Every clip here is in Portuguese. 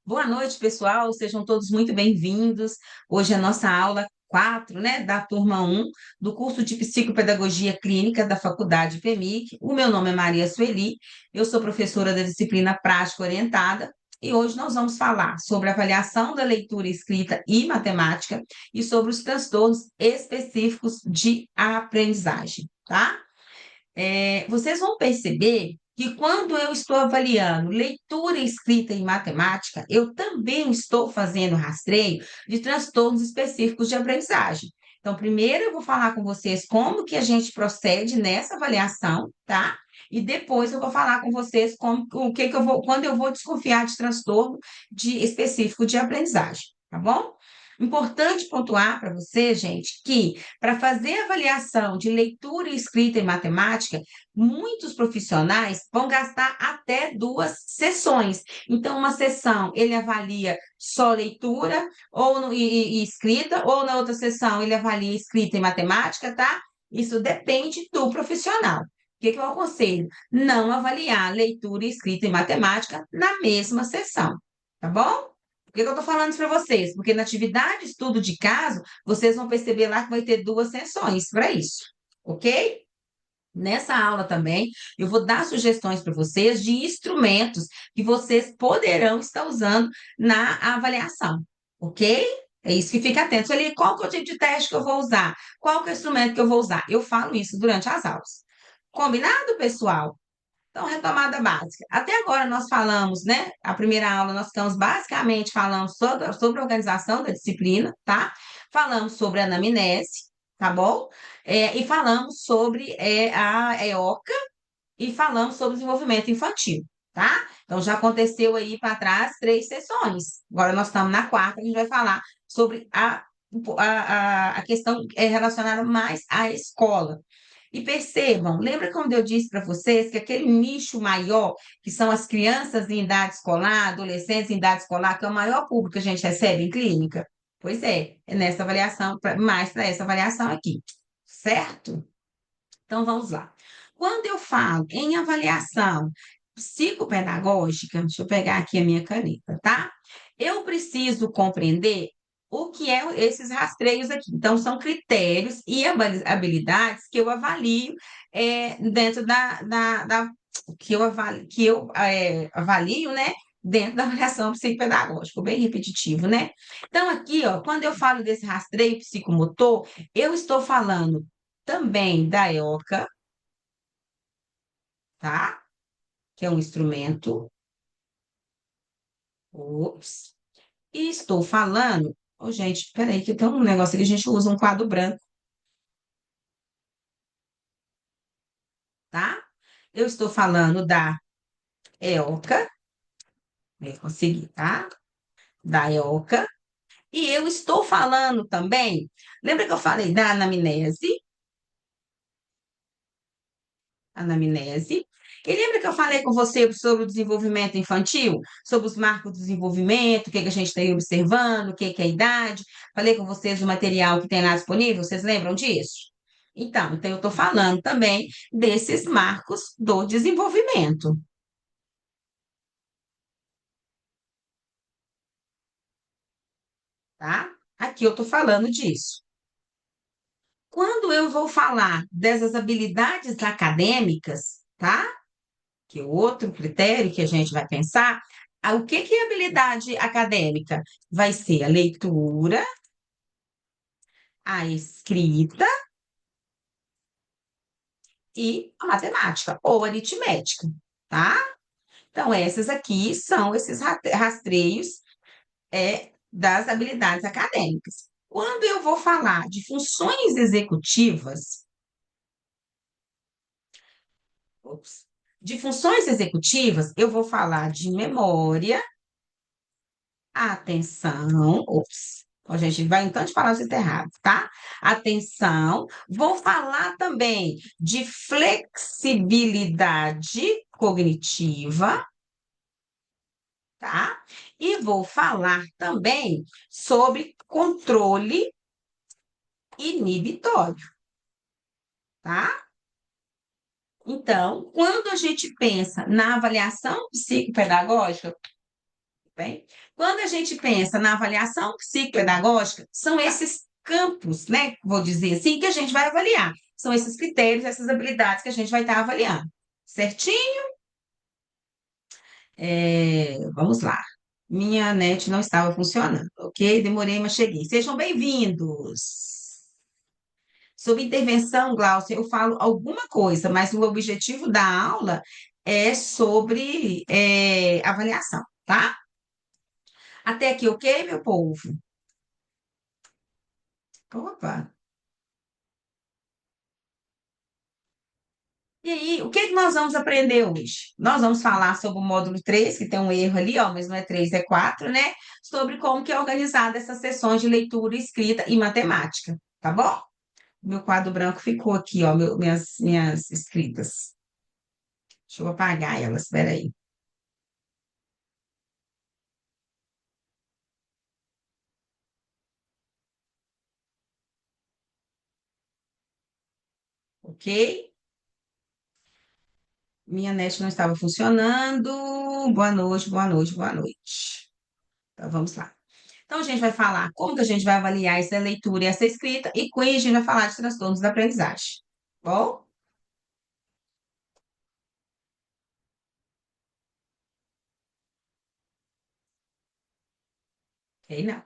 Boa noite, pessoal. Sejam todos muito bem-vindos. Hoje é a nossa aula 4, né, da turma um do curso de Psicopedagogia Clínica da Faculdade PEMIC. O meu nome é Maria Sueli, eu sou professora da disciplina Prática Orientada e hoje nós vamos falar sobre a avaliação da leitura escrita e matemática e sobre os transtornos específicos de aprendizagem, tá? Vocês vão perceber que quando eu estou avaliando leitura, escrita e matemática, eu também estou fazendo rastreio de transtornos específicos de aprendizagem. Então, primeiro eu vou falar com vocês como que a gente procede nessa avaliação, tá? E depois eu vou falar com vocês como, o que que eu vou, quando eu vou desconfiar de transtorno específico de aprendizagem, tá bom? Importante pontuar para você, gente, que para fazer avaliação de leitura, escrita e matemática, muitos profissionais vão gastar até duas sessões. Então, uma sessão ele avalia só leitura e escrita, ou na outra sessão ele avalia escrita e matemática, tá? Isso depende do profissional. O que que eu aconselho? Não avaliar leitura, escrita e matemática na mesma sessão, tá bom? Por que que eu estou falando isso para vocês? Porque na atividade estudo de caso, vocês vão perceber lá que vai ter duas sessões para isso, ok? Nessa aula também, eu vou dar sugestões para vocês de instrumentos que vocês poderão estar usando na avaliação, ok? É isso que fica atento. Ali, qual que é o tipo de teste que eu vou usar? Qual que é o instrumento que eu vou usar? Eu falo isso durante as aulas. Combinado, pessoal? Então, retomada básica. Até agora nós falamos, né? A primeira aula nós ficamos basicamente falando sobre a organização da disciplina, tá? Falamos sobre a anamnese, tá bom? E falamos sobre a EOCA e falamos sobre o desenvolvimento infantil, tá? Então, já aconteceu aí para trás três sessões. Agora nós estamos na quarta, a gente vai falar sobre a questão relacionada mais à escola. E percebam, lembra quando eu disse para vocês que aquele nicho maior, que são as crianças em idade escolar, adolescentes em idade escolar, que é o maior público que a gente recebe em clínica? Pois é nessa avaliação, mais para essa avaliação aqui, certo? Então vamos lá. Quando eu falo em avaliação psicopedagógica, deixa eu pegar aqui a minha caneta, tá? Eu preciso compreender o que é esses rastreios aqui. Então, são critérios e habilidades que eu avalio dentro avalio, né? Dentro da avaliação psicopedagógica, bem repetitivo, né? Então, aqui, ó, quando eu falo desse rastreio psicomotor, eu estou falando também da EOCA, tá? Que é um instrumento. Ops. E estou falando. Ô, gente, peraí, que tem um negócio que a gente usa um quadro branco, tá? Eu estou falando da EOCA, consegui, tá? Da EOCA. E eu estou falando também. Lembra que eu falei da anamnese? Anamnese. E lembra que eu falei com você sobre o desenvolvimento infantil? Sobre os marcos do desenvolvimento, o que que a gente está aí observando, o que que é a idade? Falei com vocês do material que tem lá disponível, vocês lembram disso? Então eu estou falando também desses marcos do desenvolvimento, tá? Aqui eu estou falando disso. Quando eu vou falar dessas habilidades acadêmicas, tá? Que é outro critério que a gente vai pensar, o que que é habilidade acadêmica? Vai ser a leitura, a escrita e a matemática, ou aritmética, tá? Então, essas aqui são esses rastreios das habilidades acadêmicas. Quando eu vou falar de funções executivas, ops, de funções executivas, eu vou falar de memória, atenção, ops. A gente vai então de palavras erradas, tá? Atenção. Vou falar também de flexibilidade cognitiva, tá? E vou falar também sobre controle inibitório, tá? Então, quando a gente pensa na avaliação psicopedagógica, Bem, quando a gente pensa na avaliação psicopedagógica, são esses campos, né, vou dizer assim, que a gente vai avaliar. São esses critérios, essas habilidades que a gente vai estar avaliando. Certinho? Vamos lá. Minha net não estava funcionando, ok? Demorei, mas cheguei. Sejam bem-vindos. Sobre intervenção, Glaucia, eu falo alguma coisa, mas o objetivo da aula é sobre avaliação, tá? Até aqui, ok, meu povo? Opa! E aí, o que é que nós vamos aprender hoje? Nós vamos falar sobre o módulo 3, que tem um erro ali, ó, mas não é 3, é 4, né? Sobre como que é organizada essas sessões de leitura, escrita e matemática, tá bom? Meu quadro branco ficou aqui, ó, minhas escritas. Deixa eu apagar elas, espera aí. Ok? Minha net não estava funcionando. Boa noite, boa noite, boa noite. Então, vamos lá. Então, a gente vai falar como que a gente vai avaliar essa leitura e essa escrita, e com isso a gente vai falar de transtornos da aprendizagem. Bom? Ok, não.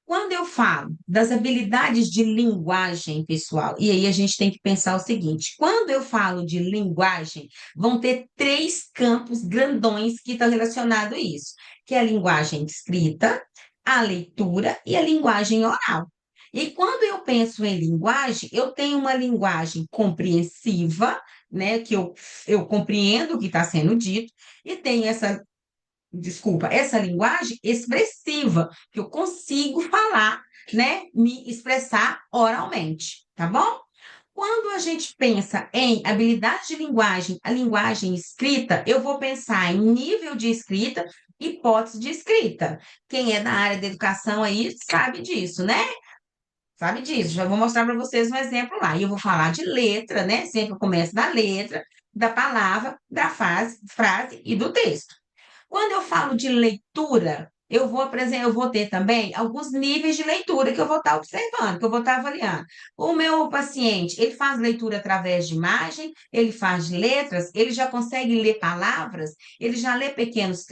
Quando eu falo das habilidades de linguagem, pessoal, e aí a gente tem que pensar o seguinte: quando eu falo de linguagem, vão ter três campos grandões que estão relacionados a isso, que é a linguagem escrita, a leitura e a linguagem oral. E quando eu penso em linguagem, eu tenho uma linguagem compreensiva, né, que eu compreendo o que está sendo dito, e tenho essa linguagem expressiva, que eu consigo falar, né, me expressar oralmente, tá bom? Quando a gente pensa em habilidade de linguagem, a linguagem escrita, eu vou pensar em nível de escrita, hipótese de escrita. Quem é da área da educação aí sabe disso, né? Sabe disso. Já vou mostrar para vocês um exemplo lá. E eu vou falar de letra, né? Sempre eu começo da letra, da palavra, da frase e do texto. Quando eu falo de leitura, eu vou ter também alguns níveis de leitura que eu vou estar observando, que eu vou estar avaliando. O meu paciente, ele faz leitura através de imagem, ele faz de letras, ele já consegue ler palavras, ele já lê pequenos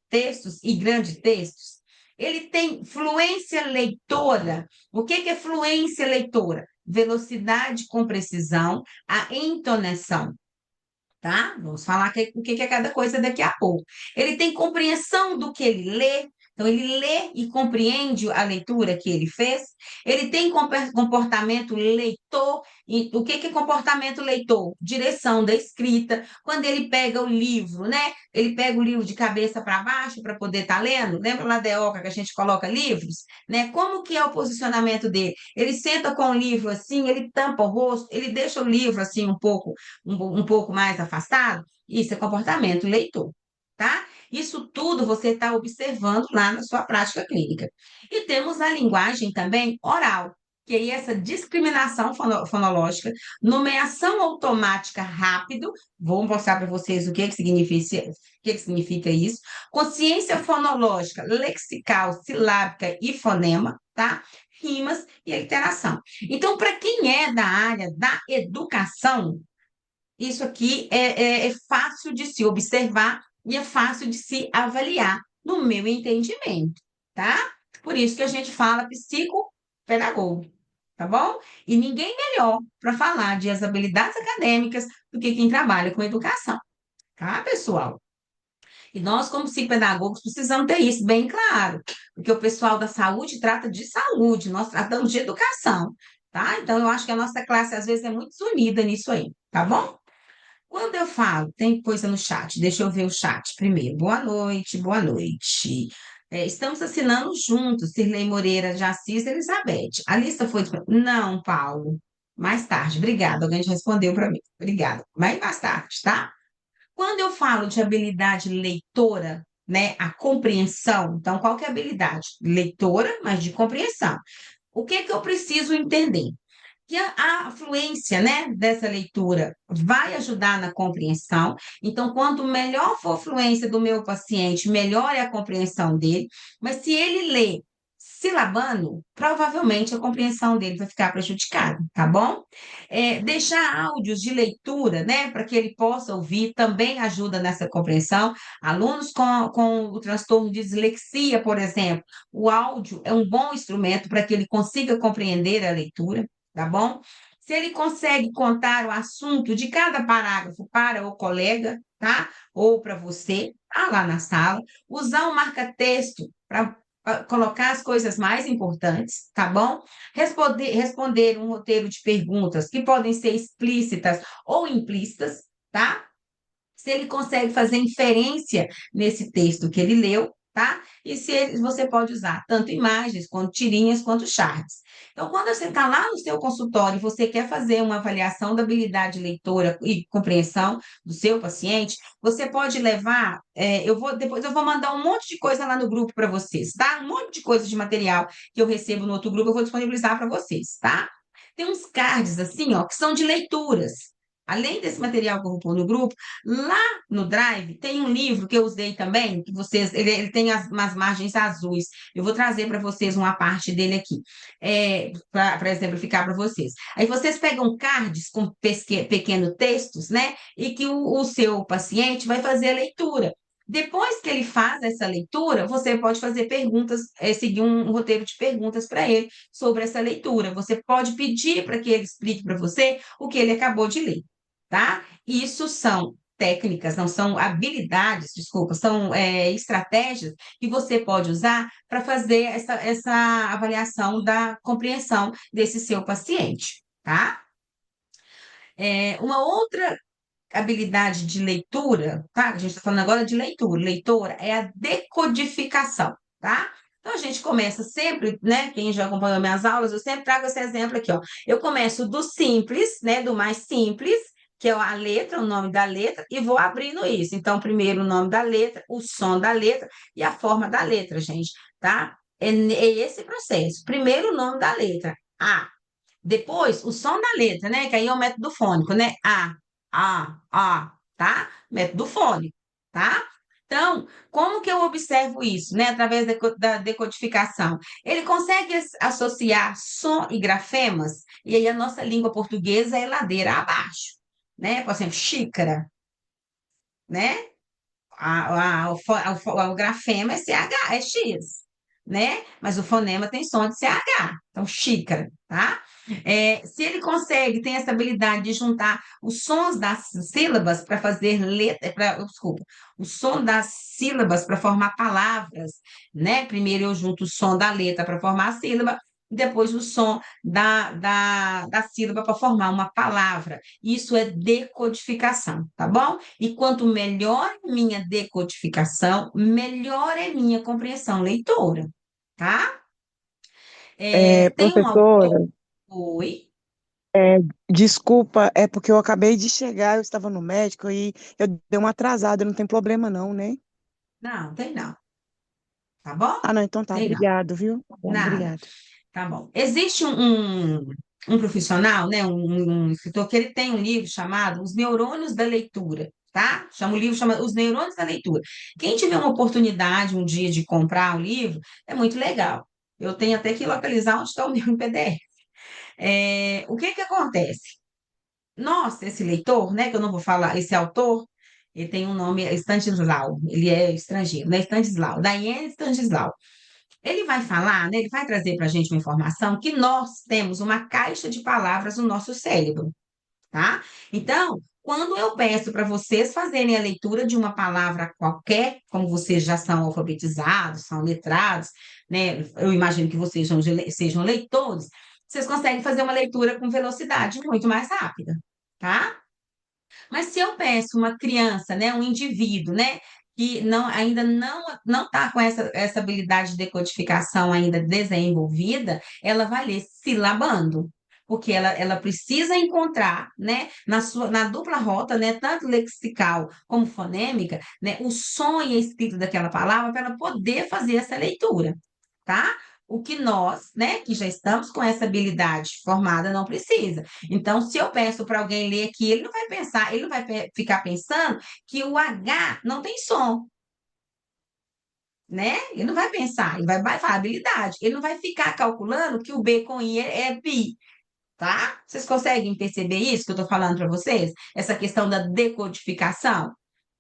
textos e grandes textos. Ele tem fluência leitora. O que é fluência leitora? Velocidade com precisão, a entonação, tá? Vamos falar o que é cada coisa daqui a pouco. Ele tem compreensão do que ele lê, então ele lê e compreende a leitura que ele fez. Ele tem comportamento leitor. E o que é comportamento leitor? Direção da escrita. Quando ele pega o livro, né? Ele pega o livro de cabeça para baixo para poder estar lendo. Lembra lá da EOCA que a gente coloca livros? Né? Como que é o posicionamento dele? Ele senta com o livro assim, ele tampa o rosto, ele deixa o livro assim um pouco mais afastado, isso é comportamento leitor, tá? Isso tudo você está observando lá na sua prática clínica. E temos a linguagem também oral, que é essa discriminação fonológica, nomeação automática rápido, vou mostrar para vocês o que significa isso, consciência fonológica, lexical, silábica e fonema, tá? Rimas e alteração. Então, para quem é da área da educação, isso aqui é fácil de se observar e é fácil de se avaliar, no meu entendimento, tá? Por isso que a gente fala psicopedagogo, tá bom? E ninguém melhor para falar de as habilidades acadêmicas do que quem trabalha com educação, tá, pessoal? E nós, como psicopedagogos, precisamos ter isso bem claro, porque o pessoal da saúde trata de saúde, nós tratamos de educação, tá? Então, eu acho que a nossa classe, às vezes, é muito desunida nisso aí, tá bom? Quando eu falo, tem coisa no chat, deixa eu ver o chat primeiro. Boa noite, boa noite. Estamos assinando juntos, Cirlei Moreira de Assis e Elizabeth. A lista foi. Não, Paulo. Mais tarde, obrigada. Alguém já respondeu para mim. Obrigada. Mais tarde, tá? Quando eu falo de habilidade leitora, né, a compreensão, então, qual que é a habilidade? Leitora, mas de compreensão. O que é que eu preciso entender? que a fluência, né, dessa leitura vai ajudar na compreensão. Então, quanto melhor for a fluência do meu paciente, melhor é a compreensão dele. Mas se ele lê silabando, provavelmente a compreensão dele vai ficar prejudicada, tá bom? Deixar áudios de leitura, né, para que ele possa ouvir, também ajuda nessa compreensão. Alunos com o transtorno de dislexia, por exemplo, o áudio é um bom instrumento para que ele consiga compreender a leitura, tá bom? Se ele consegue contar o assunto de cada parágrafo para o colega, tá? Ou para você, tá lá na sala, usar um marca-texto para colocar as coisas mais importantes, tá bom? Responder um roteiro de perguntas que podem ser explícitas ou implícitas, tá? Se ele consegue fazer inferência nesse texto que ele leu, tá? E se você pode usar tanto imagens, quanto tirinhas, quanto charts. Então, quando você está lá no seu consultório e você quer fazer uma avaliação da habilidade leitora e compreensão do seu paciente, você pode levar, depois eu vou mandar um monte de coisa lá no grupo para vocês, tá? Um monte de coisa de material que eu recebo no outro grupo, eu vou disponibilizar para vocês, tá? Tem uns cards assim, ó, que são de leituras. Além desse material que eu vou pôr no grupo, lá no Drive tem um livro que eu usei também, que vocês, ele tem umas margens azuis. Eu vou trazer para vocês uma parte dele aqui, para exemplificar para vocês. Aí vocês pegam cards com pequenos textos, né? E que o seu paciente vai fazer a leitura. Depois que ele faz essa leitura, você pode fazer perguntas, seguir um roteiro de perguntas para ele sobre essa leitura. Você pode pedir para que ele explique para você o que ele acabou de ler, tá? Isso são técnicas, não são habilidades, desculpa, são estratégias que você pode usar para fazer essa avaliação da compreensão desse seu paciente, tá? Uma outra habilidade de leitura, tá? A gente está falando agora de leitura. Leitora é a decodificação, tá? Então, a gente começa sempre, né? Quem já acompanhou minhas aulas, eu sempre trago esse exemplo aqui, ó. Eu começo do simples, né? Do mais simples, que é a letra, o nome da letra, e vou abrindo isso. Então, primeiro o nome da letra, o som da letra e a forma da letra, gente, tá? É esse processo. Primeiro o nome da letra, A. Depois, o som da letra, né? Que aí é o método fônico, né? Tá? Método fônico, tá? Então, como que eu observo isso, né? Através da decodificação. Ele consegue associar som e grafemas, e aí a nossa língua portuguesa é ladeira abaixo, né? Por exemplo, xícara, né? O grafema é CH, é X, né? Mas o fonema tem som de CH, então xícara, tá? Se ele consegue, tem essa habilidade de juntar os sons das sílabas para fazer letra, desculpa, o som das sílabas para formar palavras, né? Primeiro eu junto o som da letra para formar a sílaba, depois o som da sílaba para formar uma palavra. Isso é decodificação, tá bom? E quanto melhor minha decodificação, melhor é minha compreensão leitora, tá? Tem um autor. Professora, Oi? é, desculpa, é porque eu acabei de chegar, eu estava no médico e eu dei uma atrasada, não tem problema não, né? Não, tem não, tá bom? Ah, não, então tá, Tem não, obrigado, viu? Tá bom, nada, obrigado. tá bom. Existe um profissional, né, um escritor, que ele tem um livro chamado Os Neurônios da Leitura, tá? Chama o livro, chama Os Neurônios da Leitura. Quem tiver uma oportunidade um dia de comprar o livro, é muito legal. Eu tenho até que localizar onde está o meu em PDF. O que que acontece? Nossa, esse leitor, né, que eu não vou falar, esse autor, ele tem um nome, é Stanislau, ele é estrangeiro, né, Stanislau, Diane Stanislau. Ele vai falar, né, ele vai trazer para a gente uma informação que nós temos uma caixa de palavras no nosso cérebro, tá? Então, quando eu peço para vocês fazerem a leitura de uma palavra qualquer, como vocês já são alfabetizados, são letrados, né? Eu imagino que vocês sejam leitores, vocês conseguem fazer uma leitura com velocidade muito mais rápida, tá? Mas se eu peço uma criança, né, um indivíduo, né, que ainda não está com essa habilidade de decodificação ainda desenvolvida, ela vai ler silabando, porque ela precisa encontrar, né, na dupla rota, né, tanto lexical como fonêmica, né, o som e a escrita daquela palavra para ela poder fazer essa leitura, tá? O que nós, né, que já estamos com essa habilidade formada, não precisa. Então, se eu peço para alguém ler aqui, ele não vai pensar, ele não vai ficar pensando que o H não tem som, né? Ele não vai pensar, ele vai falar habilidade. Ele não vai ficar calculando que o B com I é bi, tá? Vocês conseguem perceber isso que eu estou falando para vocês? Essa questão da decodificação?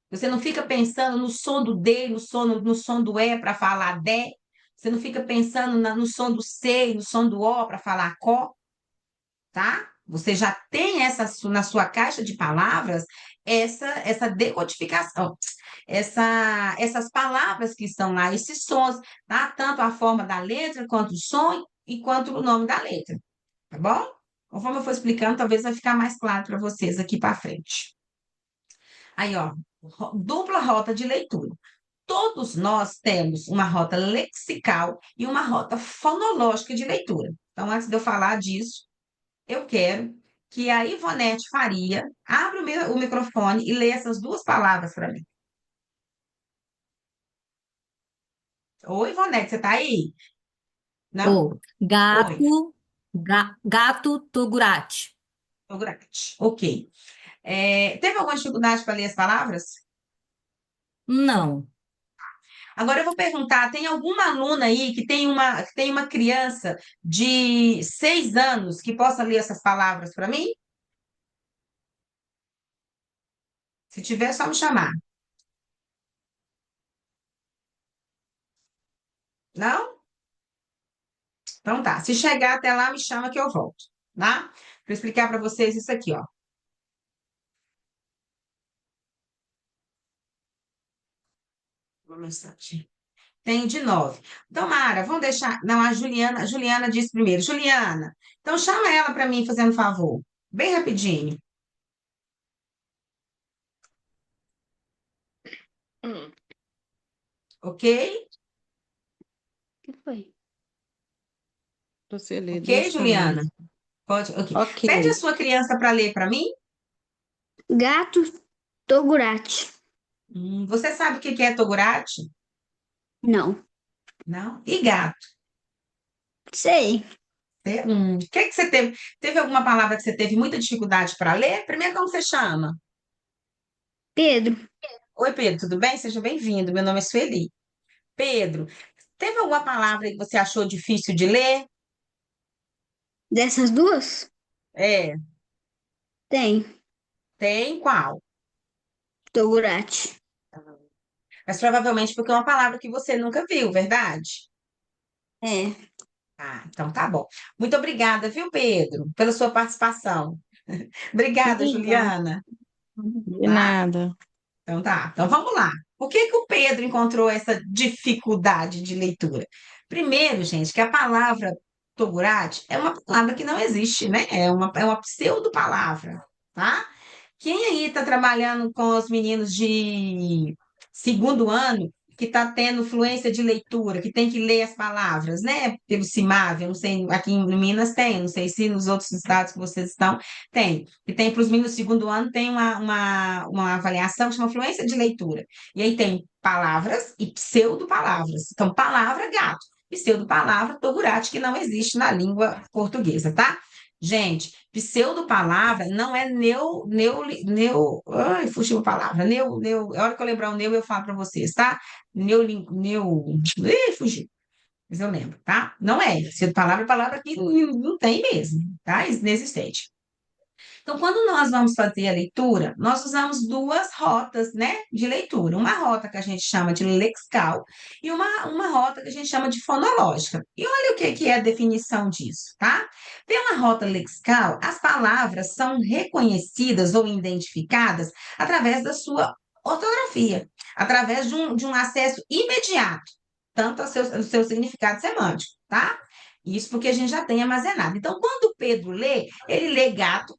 Você não fica pensando no som do D, no som do E para falar dé. Você não fica pensando no som do C e no som do O para falar có, tá? Você já tem na sua caixa de palavras essa decodificação, essas palavras que estão lá, esses sons, tá? Tanto a forma da letra, quanto o som e quanto o nome da letra, tá bom? Conforme eu for explicando, talvez vai ficar mais claro para vocês aqui para frente. Aí, ó, dupla rota de leitura. Todos nós temos uma rota lexical e uma rota fonológica de leitura. Então, antes de eu falar disso, eu quero que a Ivonete Faria abra o microfone e leia essas duas palavras para mim. Oi, Ivonete, você está aí? Não? O Oi, gato togurate. Ograte. Ok. Teve alguma dificuldade para ler as palavras? Não, Agora eu vou perguntar: tem alguma aluna aí que tem uma criança de 6 anos que possa ler essas palavras para mim? Se tiver, é só me chamar. Não? Então tá. Se chegar até lá, me chama que eu volto, tá? Para explicar para vocês isso aqui, ó. Uma mensagem. Tem de 9. Então, Mara, vamos deixar. Não, a Juliana disse primeiro. Juliana, então chama ela para mim, fazendo favor. Bem rapidinho, Hum, ok? que foi? Você lê Ok, duas Juliana? palavras. Pode, ok. Ok. Pede a sua criança para ler para mim. Gato togurate. Você sabe o que que é togurate? Não. Não? E gato? Sei. O que que você teve? Teve alguma palavra que você teve muita dificuldade para ler? Primeiro, como você chama? Pedro, Oi, Pedro, tudo bem? Seja bem-vindo. Meu nome é Sueli. Pedro, teve alguma palavra que você achou difícil de ler? dessas duas? É, Tem. tem qual? Togurate. Mas provavelmente porque é uma palavra que você nunca viu, verdade? É. Ah, então tá bom. Muito obrigada, viu, Pedro, pela sua participação. Obrigada, Obrigada. Juliana. De Tá? nada. Então tá. Então vamos lá. Por que que o Pedro encontrou essa dificuldade de leitura? Primeiro, gente, que a palavra togurate é uma palavra que não existe, né? É uma pseudo-palavra, tá? Quem aí está trabalhando com os meninos de segundo ano que está tendo fluência de leitura, que tem que ler as palavras, né? Pelo CIMAV, eu não sei, aqui em Minas tem, não sei se nos outros estados que vocês estão, tem. E tem para os meninos do segundo ano, tem uma avaliação que chama fluência de leitura. E aí tem palavras e pseudo-palavras. Então, palavra gato, pseudo-palavra togurate, que não existe na língua portuguesa, tá? Gente, pseudo-palavra não é ai, fugiu a palavra, a hora que eu lembrar o eu falo para vocês, tá? Fugiu, mas eu lembro, tá? Não é, pseudo-palavra é palavra que não tem mesmo, tá? Inexistente. Então, quando nós vamos fazer a leitura, nós usamos duas rotas, né, de leitura. Uma rota que a gente chama de lexical e uma rota que a gente chama de fonológica. E olha o que é a definição disso, tá? Pela rota lexical, as palavras são reconhecidas ou identificadas através da sua ortografia, através de um acesso imediato, tanto ao seu significado semântico, tá? Isso porque a gente já tem armazenado. Então, quando o Pedro lê, ele lê gato,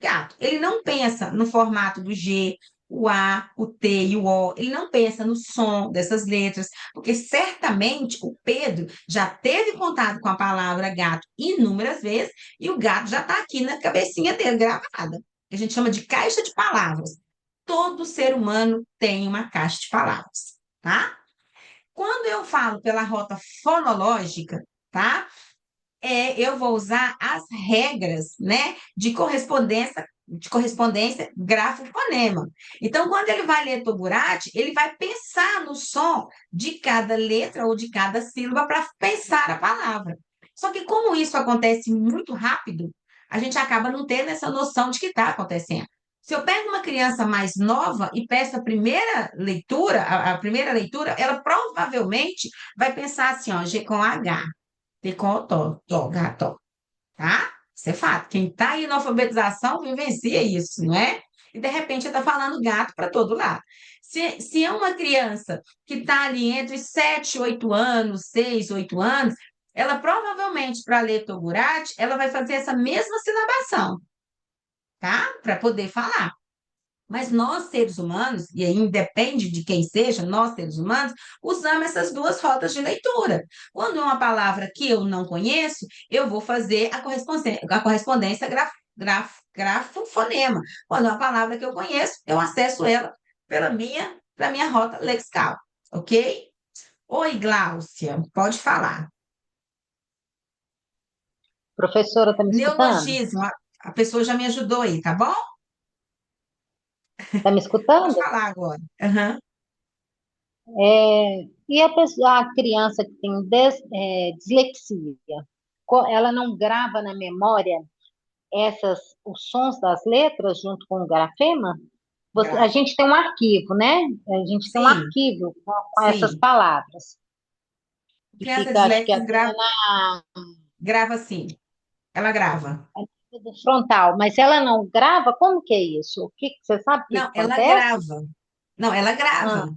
gato. Ele não pensa no formato do G, o A, o T e o O. Ele não pensa no som dessas letras, porque certamente o Pedro já teve contato com a palavra gato inúmeras vezes e o gato já está aqui na cabecinha dele gravada. Que a gente chama de caixa de palavras. Todo ser humano tem uma caixa de palavras, tá? Quando eu falo pela rota fonológica, tá? Eu vou usar as regras, né, de correspondência grafo-fonema. Então, quando ele vai ler Togurate, ele vai pensar no som de cada letra ou de cada sílaba para pensar a palavra. Só que como isso acontece muito rápido, a gente acaba não tendo essa noção de que está acontecendo. Se eu pego uma criança mais nova e peço a primeira leitura, a primeira leitura, ela provavelmente vai pensar assim, ó, G com H, T com O, Tó, gato, tá? Isso é fato. Quem está aí na alfabetização vivencia isso, não é? E de repente está falando gato para todo lado. Se é uma criança que está ali entre 7 e 8 anos, 6, 8 anos, ela provavelmente, para ler Togurate, ela vai fazer essa mesma silabação, tá? Para poder falar. Mas nós, seres humanos, e aí independe de quem seja, nós, seres humanos, usamos essas duas rotas de leitura. Quando é uma palavra que eu não conheço, eu vou fazer a correspondência grafo-fonema. Quando é uma palavra que eu conheço, eu acesso ela pela minha rota lexical, ok? Oi, Gláucia, pode falar. Professora, tá me escutando? Neologismo, a pessoa já me ajudou aí, tá bom? Tá me Pode escutando? falar agora. Aham. E a criança que tem dislexia, ela não grava na memória os sons das letras junto com o grafema? A Grava. gente tem um arquivo, né? A gente tem um Sim, arquivo com essas sim. palavras. E Criança fica, acho que dislexa até na grava sim. Ela grava. do frontal. Mas ela não grava? Como que é isso? Você sabe o que Não, que ela acontece? grava. Não, ela Ah, grava.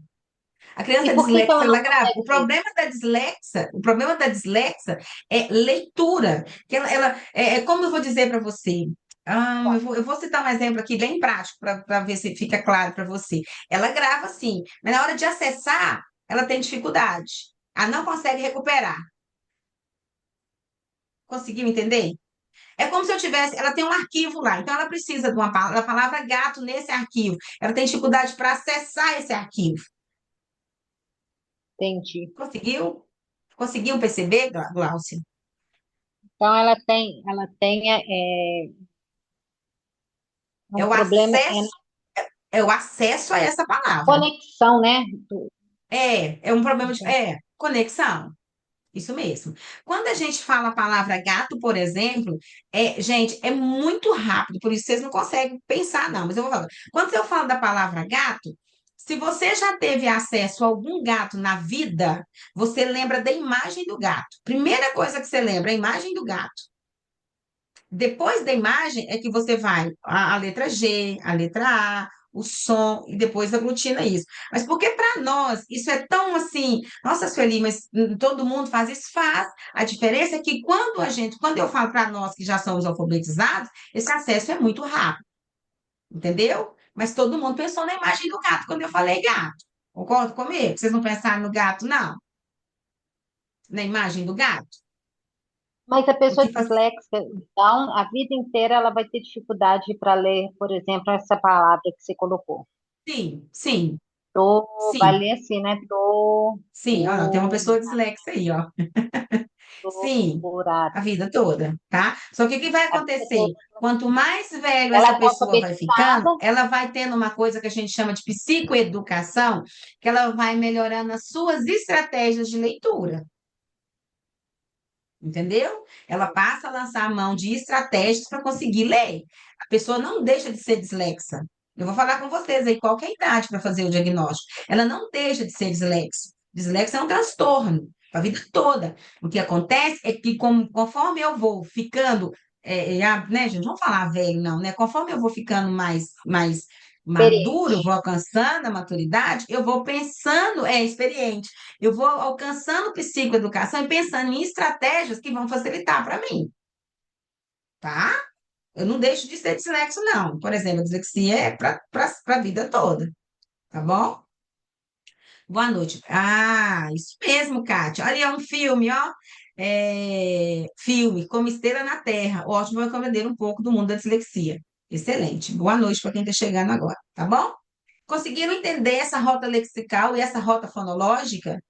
A e criança por que que dislexa, ela não ela grava. consegue ler? O problema da dislexia é leitura. Que como eu vou dizer para você? Eu vou citar um exemplo aqui bem prático para ver se fica claro para você. Ela grava sim, mas na hora de acessar, ela tem dificuldade. Ela não consegue recuperar. Conseguiu entender? É como se eu tivesse, ela tem um arquivo lá, então ela precisa de uma da palavra gato nesse arquivo. Ela tem dificuldade para acessar esse arquivo. Entendi. Conseguiu? Conseguiu perceber, Glaucia? Então ela tem É um o problema acesso, é o acesso a essa palavra. conexão, né? É um problema de, conexão. Isso mesmo. Quando a gente fala a palavra gato, por exemplo, gente, é muito rápido, por isso vocês não conseguem pensar, não, mas eu vou falar. Quando eu falo da palavra gato, se você já teve acesso a algum gato na vida, você lembra da imagem do gato. Primeira coisa que você lembra, a imagem do gato. Depois da imagem é que você vai a letra G, a letra A, o som, e depois aglutina isso. Mas porque para nós isso é tão assim, nossa, Sueli, mas todo mundo faz isso? Faz. A diferença é que quando eu falo para nós que já somos alfabetizados, esse acesso é muito rápido, entendeu? Mas todo mundo pensou na imagem do gato quando eu falei gato. Concorda comigo? Vocês não pensaram no gato, não? Na imagem do gato? Mas a O pessoa que faz... disléxica, então, a vida inteira ela vai ter dificuldade para ler, por exemplo, essa palavra que você colocou. Sim, sim, Vai sim. ler assim, né? Do, Sim, ó, tem uma pessoa dislexa aí, ó. Sim, doutorado. a vida toda, tá? Só que o que vai A vida acontecer? toda. Quanto mais velho Ela essa está pessoa vai ficando, alfabetizada, ela vai tendo uma coisa que a gente chama de psicoeducação, que ela vai melhorando as suas estratégias de leitura, entendeu? Ela passa a lançar a mão de estratégias para conseguir ler. A pessoa não deixa de ser dislexa. Eu vou falar com vocês aí qual que é a idade para fazer o diagnóstico. Ela não deixa de ser dislexa. Dislexia é um transtorno a vida toda. O que acontece é que conforme eu vou ficando, né, gente, não vamos falar velho, não, né? Conforme eu vou ficando mais maduro, eu experiente. vou alcançando a maturidade, eu vou pensando, experiente, eu vou alcançando psicoeducação e pensando em estratégias que vão facilitar para mim, tá? Eu não deixo de ser dislexo, não. Por exemplo, a dislexia é para a vida toda, tá bom? Boa noite. Ah, isso mesmo, Kátia. Olha, é um filme, ó. Filme, Como Esteira na Terra. Ótimo para compreender um pouco do mundo da dislexia. Excelente. Boa noite para quem está chegando agora, tá bom? Conseguiram entender essa rota lexical e essa rota fonológica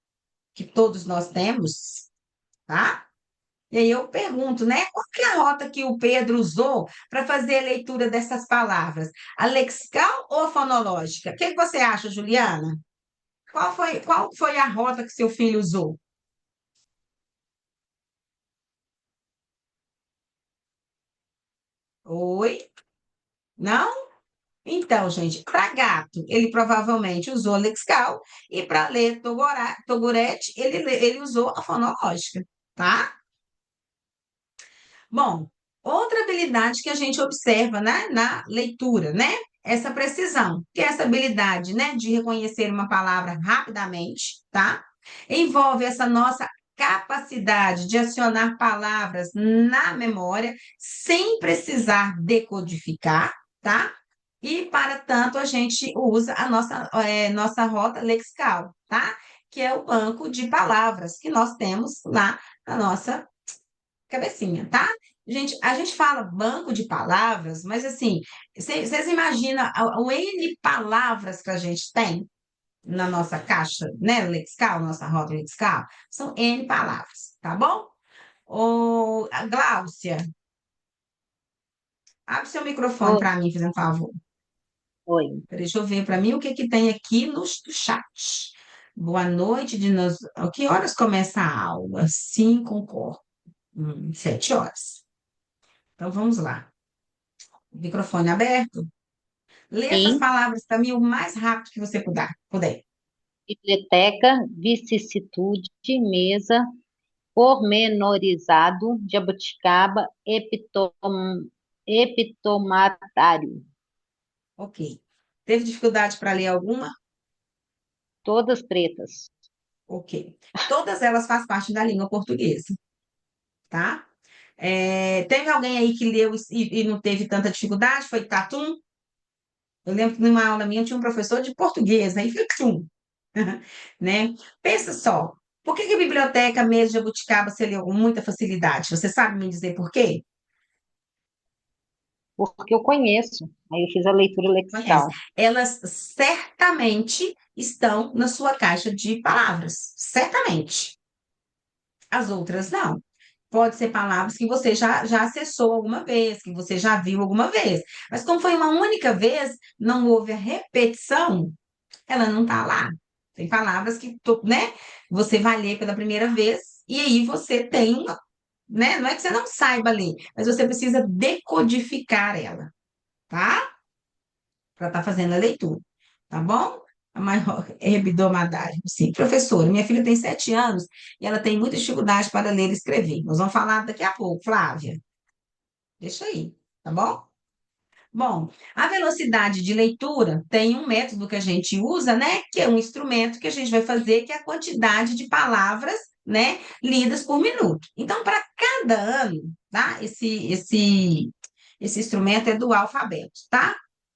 que todos nós temos, tá? E aí eu pergunto, né? Qual que é a rota que o Pedro usou para fazer a leitura dessas palavras? A lexical ou a fonológica? O que que você acha, Juliana? Qual foi a rota que seu filho usou? Oi? Não? Então, gente, para gato, ele provavelmente usou a lexical e para ler Togurete, ele usou a fonológica, tá? Bom, outra habilidade que a gente observa, né, na leitura, né? Essa precisão, que é essa habilidade, né, de reconhecer uma palavra rapidamente, tá? Envolve essa nossa capacidade de acionar palavras na memória sem precisar decodificar, tá? E, para tanto, a gente usa a nossa rota lexical, tá? Que é o banco de palavras que nós temos lá na nossa cabecinha, tá? Gente, a gente fala banco de palavras, mas assim, vocês imaginam o N palavras que a gente tem na nossa caixa, né, lexical, nossa rota lexical? São N palavras, tá bom? A Gláucia, abre seu microfone Oi, para mim, fazendo um favor. oi. Deixa eu ver para mim o que que tem aqui no chat. Boa noite, que horas começa a aula? Sim, concordo. 7 horas. Então vamos lá. Microfone aberto. Lê essas Sim, palavras para mim o mais rápido que você puder. biblioteca, vicissitude, mesa, pormenorizado, jabuticaba, epitomatário, Ok. Teve dificuldade para ler alguma? todas pretas. Ok. Todas elas fazem parte da língua portuguesa, tá? Teve alguém aí que leu e não teve tanta dificuldade? Foi Tatum? Eu lembro que numa aula minha tinha um professor de português, aí foi Tum, né? Pensa só, por que que a biblioteca mesmo de Jabuticaba você leu com muita facilidade? Você sabe me dizer por quê? Porque eu conheço. Aí eu fiz a leitura Conhece? lexical. Elas certamente estão na sua caixa de palavras, certamente. As outras não. Pode ser palavras que você já acessou alguma vez, que você já viu alguma vez. Mas como foi uma única vez, não houve a repetição, ela não está lá. Tem palavras que, né, você vai ler pela primeira vez e aí você tem uma, né? Não é que você não saiba ler, mas você precisa decodificar ela, tá? Para estar fazendo a leitura, tá bom? A maior hebdomadário, sim. Professora, minha filha tem 7 anos e ela tem muita dificuldade para ler e escrever. Nós vamos falar daqui a pouco, Flávia. Deixa aí, tá bom? Bom, a velocidade de leitura tem um método que a gente usa, né? Que é um instrumento que a gente vai fazer, que é a quantidade de palavras, né? Lidas por minuto. Então, para cada ano, tá? Esse instrumento é do alfabeto, tá?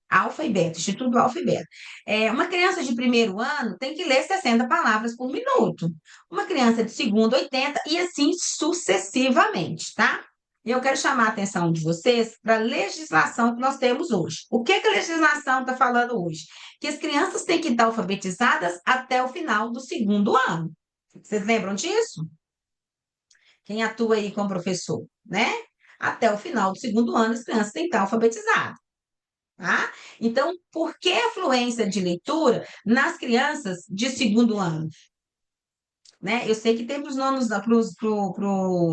Alfa e beta, Instituto do Alfa e Beta. Uma criança de primeiro ano tem que ler 60 palavras por minuto. Uma criança de segundo, 80, e assim sucessivamente, tá? E eu quero chamar a atenção de vocês para a legislação que nós temos hoje. O que que a legislação está falando hoje? Que as crianças têm que estar alfabetizadas até o final do segundo ano. Vocês lembram disso? Quem atua aí como professor, né? Até o final do segundo ano, as crianças têm que estar alfabetizadas. Tá? Então, por que a fluência de leitura nas crianças de segundo ano? Né? Eu sei que tem para os nonos,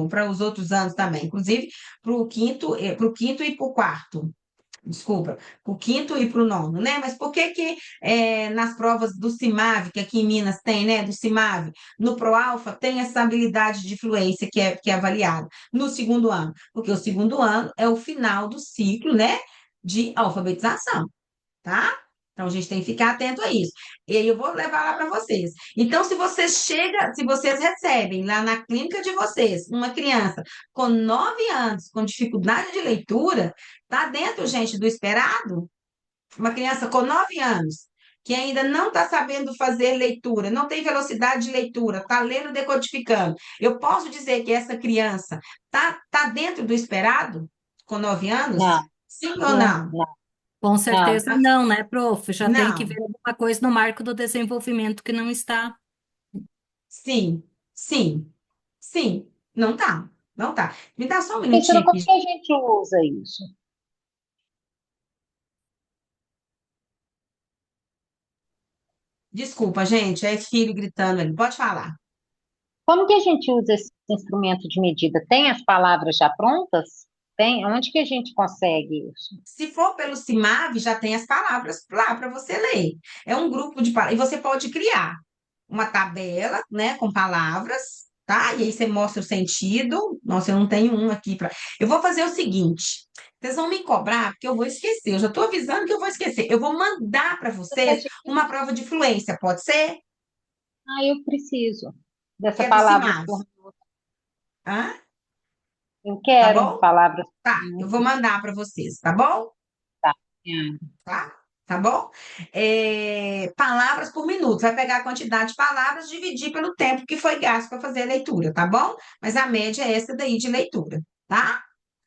para os outros anos também, inclusive para o quinto e para o quarto. Desculpa, para o quinto e para o nono, né? Mas por que que nas provas do CIMAV, que aqui em Minas tem, né? Do CIMAV, no ProAlfa, tem essa habilidade de fluência que é avaliada no segundo ano? Porque o segundo ano é o final do ciclo, né? De alfabetização, tá? Então, a gente tem que ficar atento a isso. E aí eu vou levar lá para vocês. Então, se vocês recebem lá na clínica de vocês uma criança com 9 anos, com dificuldade de leitura, tá dentro, gente, do esperado? Uma criança com 9 anos, que ainda não está sabendo fazer leitura, não tem velocidade de leitura, está lendo, decodificando. Eu posso dizer que essa criança tá dentro do esperado, com 9 anos? Não, Sim ou não, não? não, Com não. certeza não, né, prof? Já tem que Não. ver alguma coisa no marco do desenvolvimento que não está. Sim, sim, sim, não tá. Não tá. Me dá só um minutinho Cristina, como aqui. que a gente usa isso? Desculpa, gente, é filho gritando ali. Pode falar. Como que a gente usa esse instrumento de medida? Tem as palavras já prontas? Tem? Onde que a gente consegue isso? Se for pelo CIMAV, já tem as palavras lá para você ler. É um grupo de palavras. E você pode criar uma tabela, né, com palavras, tá? E aí você mostra o sentido. Nossa, eu não tenho um aqui para. Eu vou fazer o seguinte: vocês vão me cobrar, porque eu vou esquecer. Eu já estou avisando que eu vou esquecer. Eu vou mandar para vocês uma prova de fluência, pode ser? Ah, eu preciso Que dessa é do palavras CIMAV. por minuto. Hã? Eu Tá quero bom? palavras Tá, por eu vou minuto. mandar para vocês, tá bom? Tá. Tá? Tá bom? Palavras por minuto. Vai pegar a quantidade de palavras, dividir pelo tempo que foi gasto para fazer a leitura, tá bom? Mas a média é essa daí de leitura, tá?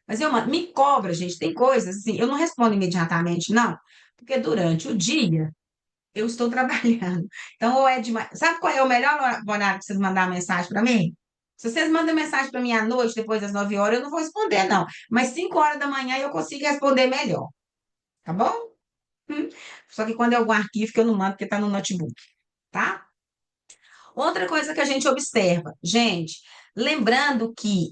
Mas me cobra, gente. Tem coisas assim, eu não respondo imediatamente, não, porque durante o dia eu estou trabalhando. Então, ou é demais. Sabe qual é o melhor horário para vocês mandarem mensagem para mim? Se vocês mandam mensagem para mim à noite, depois das 9 horas, eu não vou responder, não. Mas 5 horas da manhã eu consigo responder melhor, tá bom? Só que quando é algum arquivo que eu não mando, porque está no notebook, tá? Outra coisa que a gente observa, gente, lembrando que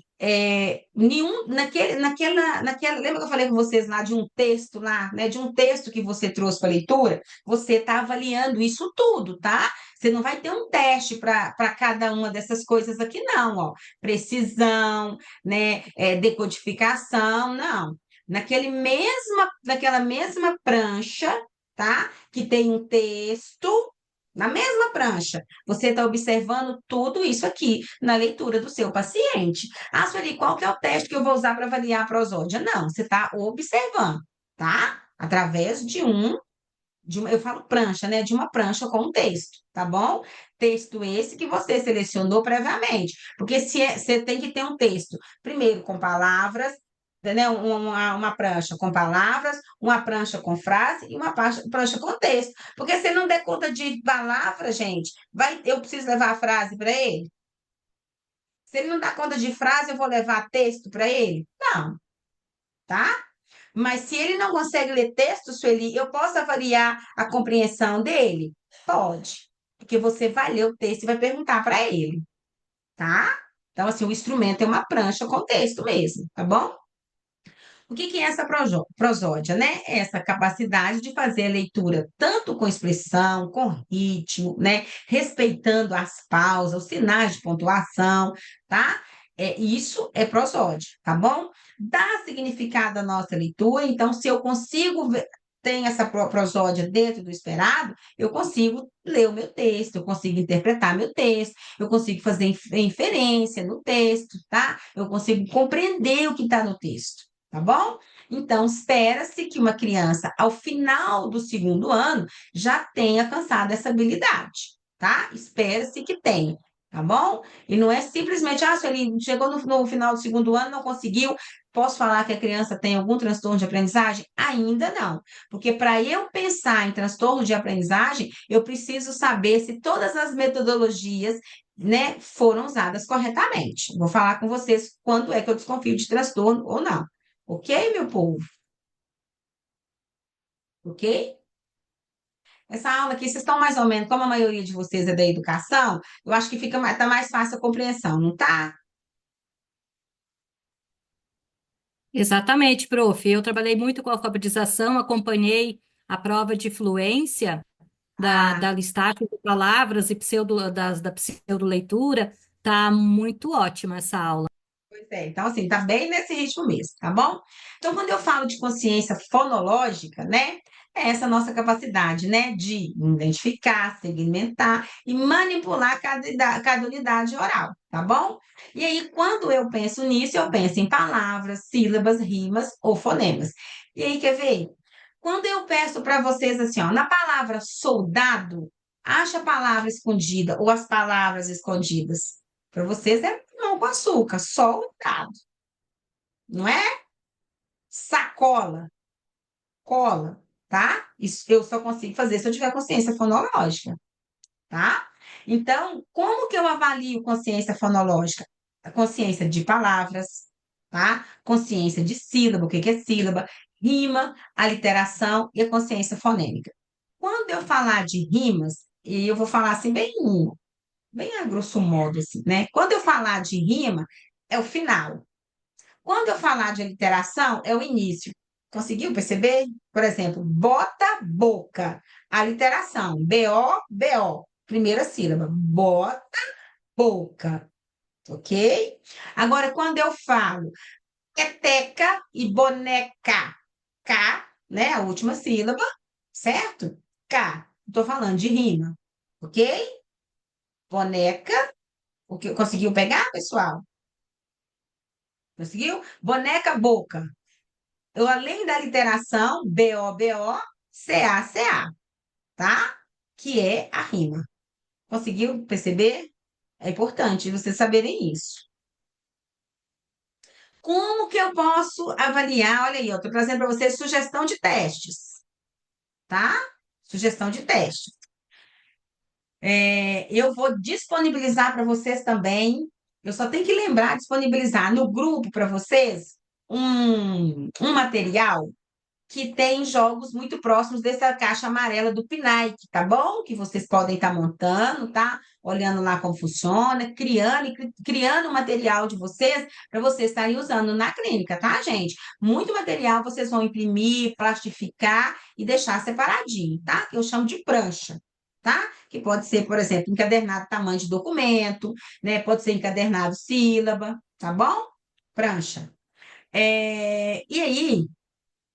lembra que eu falei com vocês lá de um texto lá, né? De um texto que você trouxe para leitura, você está avaliando isso tudo, tá? Você não vai ter um teste para cada uma dessas coisas aqui, não, ó. Precisão, né? Decodificação, não. Naquela mesma prancha, tá? Que tem um texto, na mesma prancha. Você está observando tudo isso aqui na leitura do seu paciente. Ah, Sueli, qual que é o teste que eu vou usar para avaliar a prosódia? Não, você está observando, tá? Através eu falo prancha, né? De uma prancha com um texto, tá bom? Texto esse que você selecionou previamente. Porque você tem que ter um texto, primeiro com palavras, né? Uma prancha com palavras, uma prancha com frase e uma prancha com texto. Porque se não der conta de palavras, gente, eu preciso levar a frase para ele? Se ele não dá conta de frase, eu vou levar texto para ele? Não, tá? Mas se ele não consegue ler texto, Sueli, eu posso avaliar a compreensão dele? Pode, porque você vai ler o texto e vai perguntar para ele, tá? Então, assim, o instrumento é uma prancha com texto mesmo, tá bom? O que que é essa prosódia, né? É essa capacidade de fazer a leitura tanto com expressão, com ritmo, né? Respeitando as pausas, os sinais de pontuação, tá? Isso é prosódia, tá bom? Dá significado à nossa leitura, então, se eu consigo ver, tem essa prosódia dentro do esperado, eu consigo ler o meu texto, eu consigo interpretar meu texto, eu consigo fazer inferência no texto, tá? Eu consigo compreender o que está no texto, tá bom? Então, espera-se que uma criança, ao final do segundo ano, já tenha alcançado essa habilidade, tá? Espera-se que tenha, tá bom? E não é simplesmente, se ele chegou no final do segundo ano, não conseguiu, posso falar que a criança tem algum transtorno de aprendizagem? Ainda não, porque para eu pensar em transtorno de aprendizagem, eu preciso saber se todas as metodologias, né, foram usadas corretamente. Vou falar com vocês quando é que eu desconfio de transtorno ou não. Ok, meu povo? Ok? Essa aula aqui, vocês estão mais ou menos, como a maioria de vocês é da educação, eu acho que tá mais fácil a compreensão, não tá? Exatamente, prof. Eu trabalhei muito com alfabetização, acompanhei a prova de fluência Ah, da listagem de palavras e da pseudoleitura. Tá muito ótima essa aula. pois é. Então, assim, tá bem nesse ritmo mesmo, tá bom? Então, quando eu falo de consciência fonológica, né? É essa nossa capacidade, né? De identificar, segmentar e manipular cada unidade oral, tá bom? E aí, quando eu penso nisso, eu penso em palavras, sílabas, rimas ou fonemas. E aí, quer ver? Quando eu peço para vocês assim, ó, na palavra soldado, acha a palavra escondida ou as palavras escondidas. Para vocês é não com açúcar, só o dado, não é? Sacola, cola, tá? Isso eu só consigo fazer se eu tiver consciência fonológica, tá? Então, como que eu avalio consciência fonológica? A consciência de palavras, tá? Consciência de sílaba, o que que é sílaba, rima, aliteração e a consciência fonêmica. Quando eu falar de rimas, e eu vou falar assim bem a grosso modo assim, né? Quando eu falar de rima, é o final. Quando eu falar de aliteração, é o início. Conseguiu perceber? Por exemplo, bota, boca. Aliteração, B-O, B-O. Primeira sílaba, bota, boca. Ok? Agora, quando eu falo peteca e boneca, K, né? A última sílaba, certo? K. Estou falando de rima, ok? Boneca, o que conseguiu pegar, pessoal? Conseguiu? Boneca, boca. Eu, além da literação, B-O-B-O, C-A-C-A, tá? Que é a rima. Conseguiu perceber? É importante vocês saberem isso. Como que eu posso avaliar? Olha aí, eu estou trazendo para vocês sugestão de testes, tá? Sugestão de testes. Eu vou disponibilizar para vocês também. Eu só tenho que lembrar, disponibilizar no grupo para vocês um material que tem jogos muito próximos dessa caixa amarela do Pinaique, tá bom? Que vocês podem estar montando, tá? Olhando lá como funciona, criando e criando o material de vocês para vocês estarem usando na clínica, tá, gente? Muito material vocês vão imprimir, plastificar e deixar separadinho, tá? Que eu chamo de prancha, tá? Que pode ser, por exemplo, encadernado tamanho de documento, né? Pode ser encadernado sílaba, tá bom? Prancha. E aí,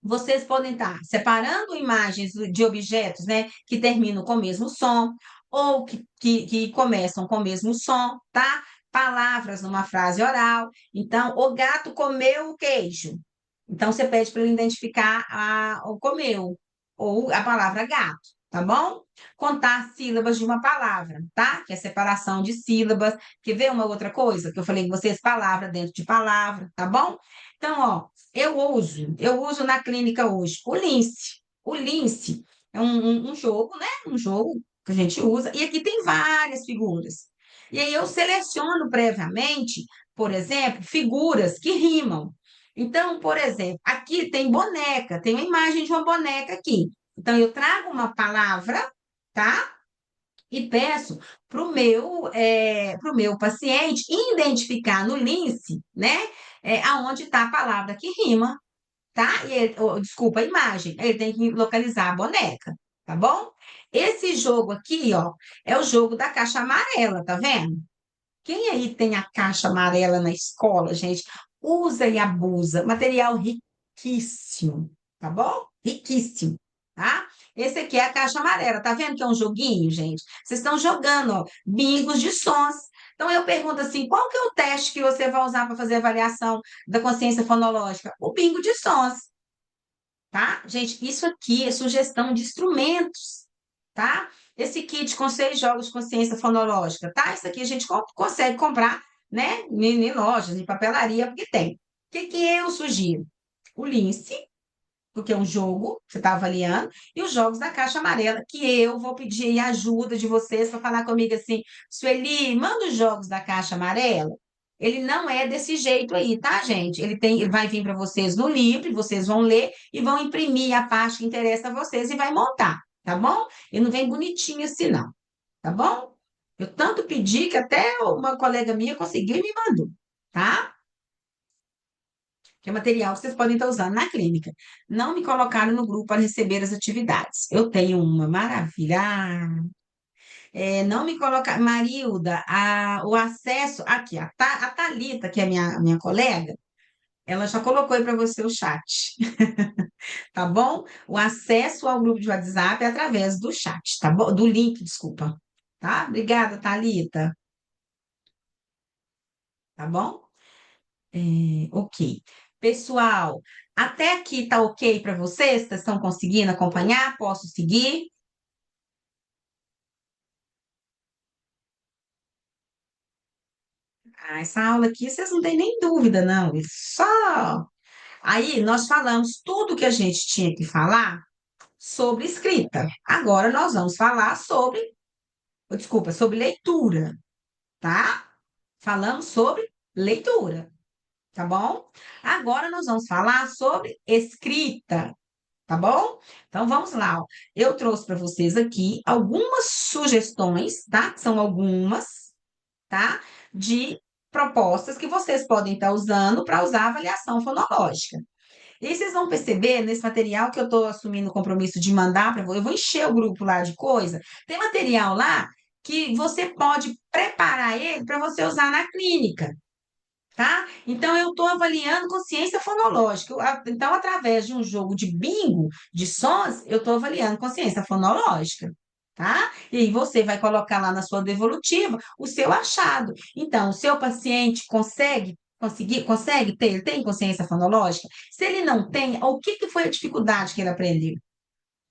vocês podem estar separando imagens de objetos, né, que terminam com o mesmo som, ou que começam com o mesmo som, tá? Palavras numa frase oral. Então, o gato comeu o queijo. Então, você pede para ele identificar o comeu, ou a palavra gato, tá bom? Contar sílabas de uma palavra, tá? Que é separação de sílabas. Quer ver uma outra coisa que eu falei com vocês? Palavra dentro de palavra, tá bom? Então, ó, eu uso na clínica hoje o Lince. O Lince é um jogo, né? Um jogo que a gente usa, e aqui tem várias figuras. E aí eu seleciono previamente, por exemplo, figuras que rimam. Então, por exemplo, aqui tem boneca, tem uma imagem de uma boneca aqui. Então, eu trago uma palavra, tá? E peço pro meu paciente identificar no Lince, né? Aonde está a palavra que rima, tá? Desculpa, a imagem. Ele tem que localizar a boneca, tá bom? Esse jogo aqui, ó, é o jogo da caixa amarela, tá vendo? Quem aí tem a caixa amarela na escola, gente, usa e abusa. Material riquíssimo, tá bom? Riquíssimo, tá? Esse aqui é a caixa amarela, tá vendo que é um joguinho, gente? Vocês estão jogando, ó, bingos de sons. Então eu pergunto assim, qual que é o teste que você vai usar para fazer a avaliação da consciência fonológica? O bingo de sons, tá? Gente, isso aqui é sugestão de instrumentos, tá? Esse kit com 6 jogos de consciência fonológica, tá? Isso aqui a gente consegue comprar, né? Em lojas, em papelaria, porque tem. O que que eu sugiro? O Lince, porque é um jogo que você está avaliando, e os jogos da caixa amarela, que eu vou pedir ajuda de vocês para falar comigo assim, Sueli, manda os jogos da caixa amarela. Ele não é desse jeito aí, tá, gente? Ele vai vir para vocês no livro, vocês vão ler e vão imprimir a parte que interessa a vocês e vai montar, tá bom? Ele não vem bonitinho assim, não, tá bom? Eu tanto pedi que até uma colega minha conseguiu e me mandou, tá? Que é material que vocês podem estar usando na clínica. Não me colocaram no grupo para receber as atividades. Eu tenho uma maravilha. Não me colocar. Marilda, o acesso. Aqui, a Thalita, que é minha colega, ela já colocou aí para você o chat. Tá bom? O acesso ao grupo de WhatsApp é através do chat, tá bom? Do link, desculpa. Tá? Obrigada, Thalita. Tá bom? Ok. Pessoal, até aqui tá ok para vocês? Vocês estão conseguindo acompanhar? Posso seguir? Essa aula aqui vocês não têm nem dúvida, não. Só. Aí nós falamos tudo que a gente tinha que falar sobre escrita. Agora nós vamos falar sobre, desculpa, sobre leitura, tá? Falamos sobre leitura, tá bom? Agora nós vamos falar sobre escrita, tá bom? Então vamos lá, ó. Eu trouxe para vocês aqui algumas sugestões, tá? São algumas, tá? De propostas que vocês podem estar usando para usar a avaliação fonológica. E aí vocês vão perceber nesse material que eu estou assumindo o compromisso de mandar para eu vou encher o grupo lá de coisa. Tem material lá que você pode preparar ele para você usar na clínica, tá? Então, eu estou avaliando consciência fonológica. Então, através de um jogo de bingo de sons, eu estou avaliando consciência fonológica, tá? E aí você vai colocar lá na sua devolutiva o seu achado. Então, o seu paciente consegue ter, tem consciência fonológica? Se ele não tem, o que que foi a dificuldade que ele aprendeu,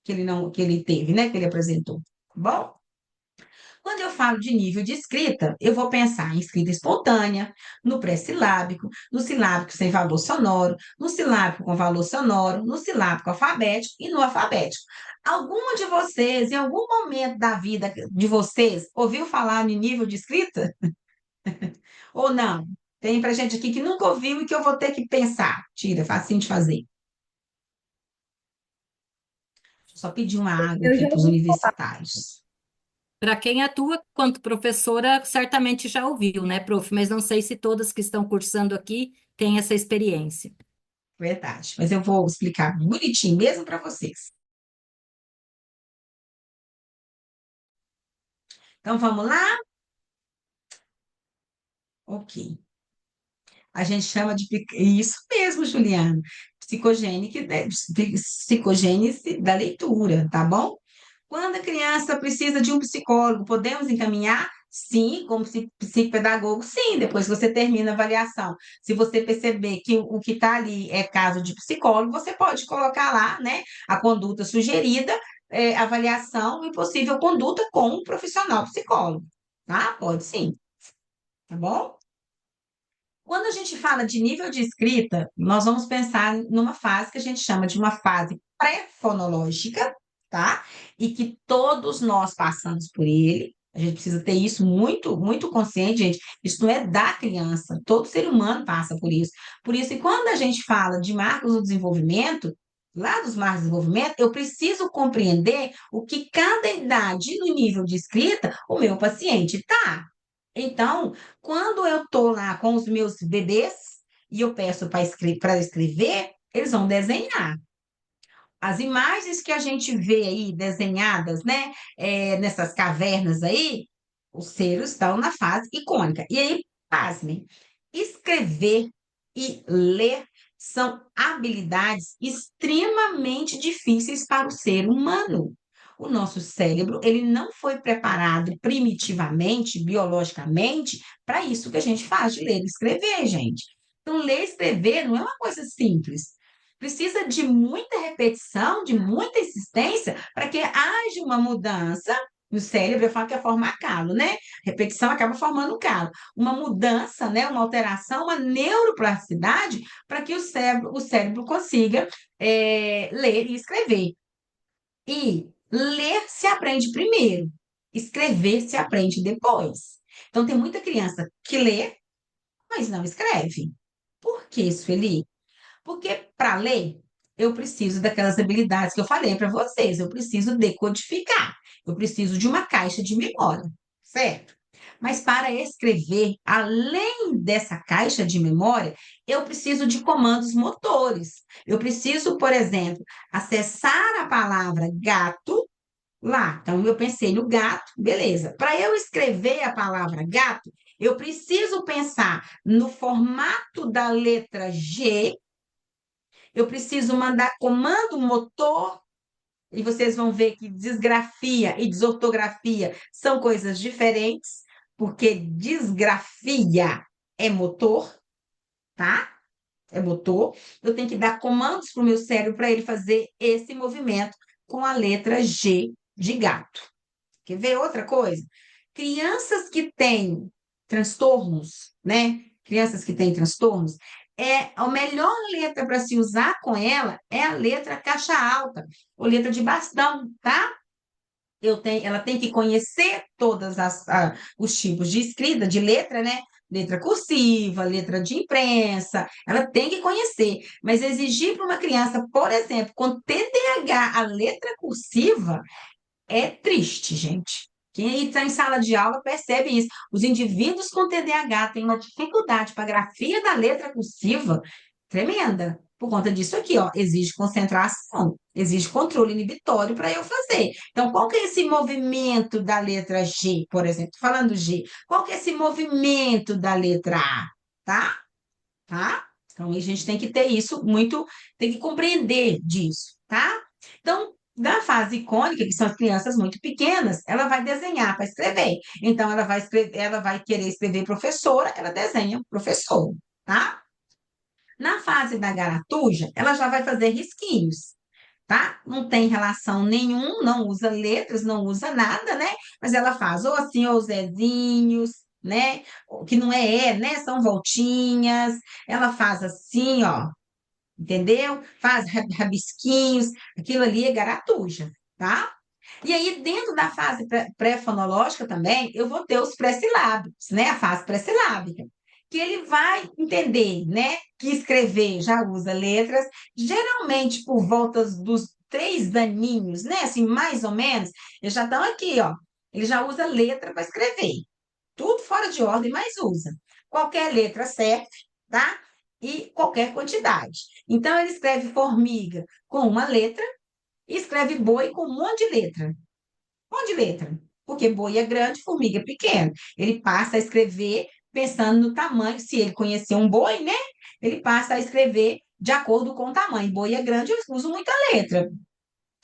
que ele teve, né, que ele apresentou? Tá bom? Quando eu falo de nível de escrita, eu vou pensar em escrita espontânea, no pré-silábico, no silábico sem valor sonoro, no silábico com valor sonoro, no silábico alfabético e no alfabético. Alguma de vocês, em algum momento da vida de vocês, ouviu falar em nível de escrita? Ou não? Tem pra gente aqui que nunca ouviu e que eu vou ter que pensar. Tira, facinho de fazer. Só pedir uma água Eu aqui já para os ouvi. universitários. Para quem atua quanto professora, certamente já ouviu, né, prof? Mas não sei se todas que estão cursando aqui têm essa experiência. Verdade. Mas eu vou explicar bonitinho mesmo para vocês. Então, vamos lá? Ok. A gente chama de isso mesmo, Juliana. Psicogênico, né? Psicogênese da leitura, tá bom? Quando a criança precisa de um psicólogo, podemos encaminhar? Sim, como psicopedagogo, sim, depois que você termina a avaliação. Se você perceber que o que está ali é caso de psicólogo, você pode colocar lá, né, a conduta sugerida, avaliação e possível conduta com um profissional psicólogo, tá? Pode sim, tá bom? Quando a gente fala de nível de escrita, nós vamos pensar numa fase que a gente chama de uma fase pré-fonológica, tá? E que todos nós passamos por ele. A gente precisa ter isso muito, muito consciente, gente. Isso não é da criança, todo ser humano passa por isso. Por isso, e quando a gente fala de marcos do desenvolvimento, lá dos marcos do desenvolvimento, eu preciso compreender o que cada idade no nível de escrita o meu paciente está. Então, quando eu estou lá com os meus bebês e eu peço para escrever, eles vão desenhar. As imagens que a gente vê aí desenhadas, né, nessas cavernas aí, os seres estão na fase icônica. E aí, pasmem, escrever e ler são habilidades extremamente difíceis para o ser humano. O nosso cérebro, ele não foi preparado primitivamente, biologicamente, para isso que a gente faz de ler e escrever, gente. Então, ler e escrever não é uma coisa simples. Precisa de muita repetição, de muita insistência, para que haja uma mudança no cérebro. Eu falo que é formar calo, né? Repetição acaba formando calo. Uma mudança, né? Uma alteração, uma neuroplasticidade para que o cérebro consiga ler e escrever. E ler se aprende primeiro, escrever se aprende depois. Então, tem muita criança que lê, mas não escreve. Por que, Sueli? Porque para ler, eu preciso daquelas habilidades que eu falei para vocês. Eu preciso decodificar. Eu preciso de uma caixa de memória, certo? Mas para escrever, além dessa caixa de memória, eu preciso de comandos motores. Eu preciso, por exemplo, acessar a palavra gato lá. Então, eu pensei no gato, beleza. Para eu escrever a palavra gato, eu preciso pensar no formato da letra G, eu preciso mandar comando motor, e vocês vão ver que disgrafia e desortografia são coisas diferentes, porque disgrafia é motor, tá? É motor. Eu tenho que dar comandos para o meu cérebro para ele fazer esse movimento com a letra G de gato. Quer ver outra coisa? Crianças que têm transtornos, né? Crianças que têm transtornos, a melhor letra para se usar com ela é a letra caixa alta, ou letra de bastão, tá? Ela tem que conhecer todos os tipos de escrita, de letra, né? letra cursiva, letra de imprensa, ela tem que conhecer. Mas exigir para uma criança, por exemplo, com TDAH, a letra cursiva, é triste, gente. Quem está em sala de aula percebe isso. Os indivíduos com TDAH têm uma dificuldade para a grafia da letra cursiva tremenda. Por conta disso aqui, ó, exige concentração, exige controle inibitório para eu fazer. Então, qual que é esse movimento da letra G, por exemplo? Tô falando G. Qual que é esse movimento da letra A? Tá? Tá? Então, a gente tem que ter isso muito, tem que compreender disso, tá? Então, na fase icônica, que são as crianças muito pequenas, ela vai desenhar para escrever. Então, ela vai escrever, ela vai querer escrever professora, ela desenha professor, tá? Na fase da garatuja, ela já vai fazer risquinhos, tá? Não tem relação nenhum, não usa letras, não usa nada, né? Mas ela faz ou assim, ou zezinhos, né? Que não é, né? São voltinhas. Ela faz assim, ó, entendeu? Faz rabisquinhos, aquilo ali é garatuja, tá? E aí, dentro da fase pré-fonológica também, eu vou ter os pré-silábicos, né? A fase pré-silábica, que ele vai entender, né? Que escrever já usa letras, geralmente por volta dos 3 aninhos, né? Assim, mais ou menos, eles já estão aqui, ó. Ele já usa letra para escrever. Tudo fora de ordem, mas usa. Qualquer letra serve, tá? E qualquer quantidade. Então, ele escreve formiga com uma letra e escreve boi com um monte de letra. Um monte de letra. Porque boi é grande, formiga é pequena. Ele passa a escrever pensando no tamanho. Se ele conhecer um boi, né? Ele passa a escrever de acordo com o tamanho. Boi é grande, eu uso muita letra.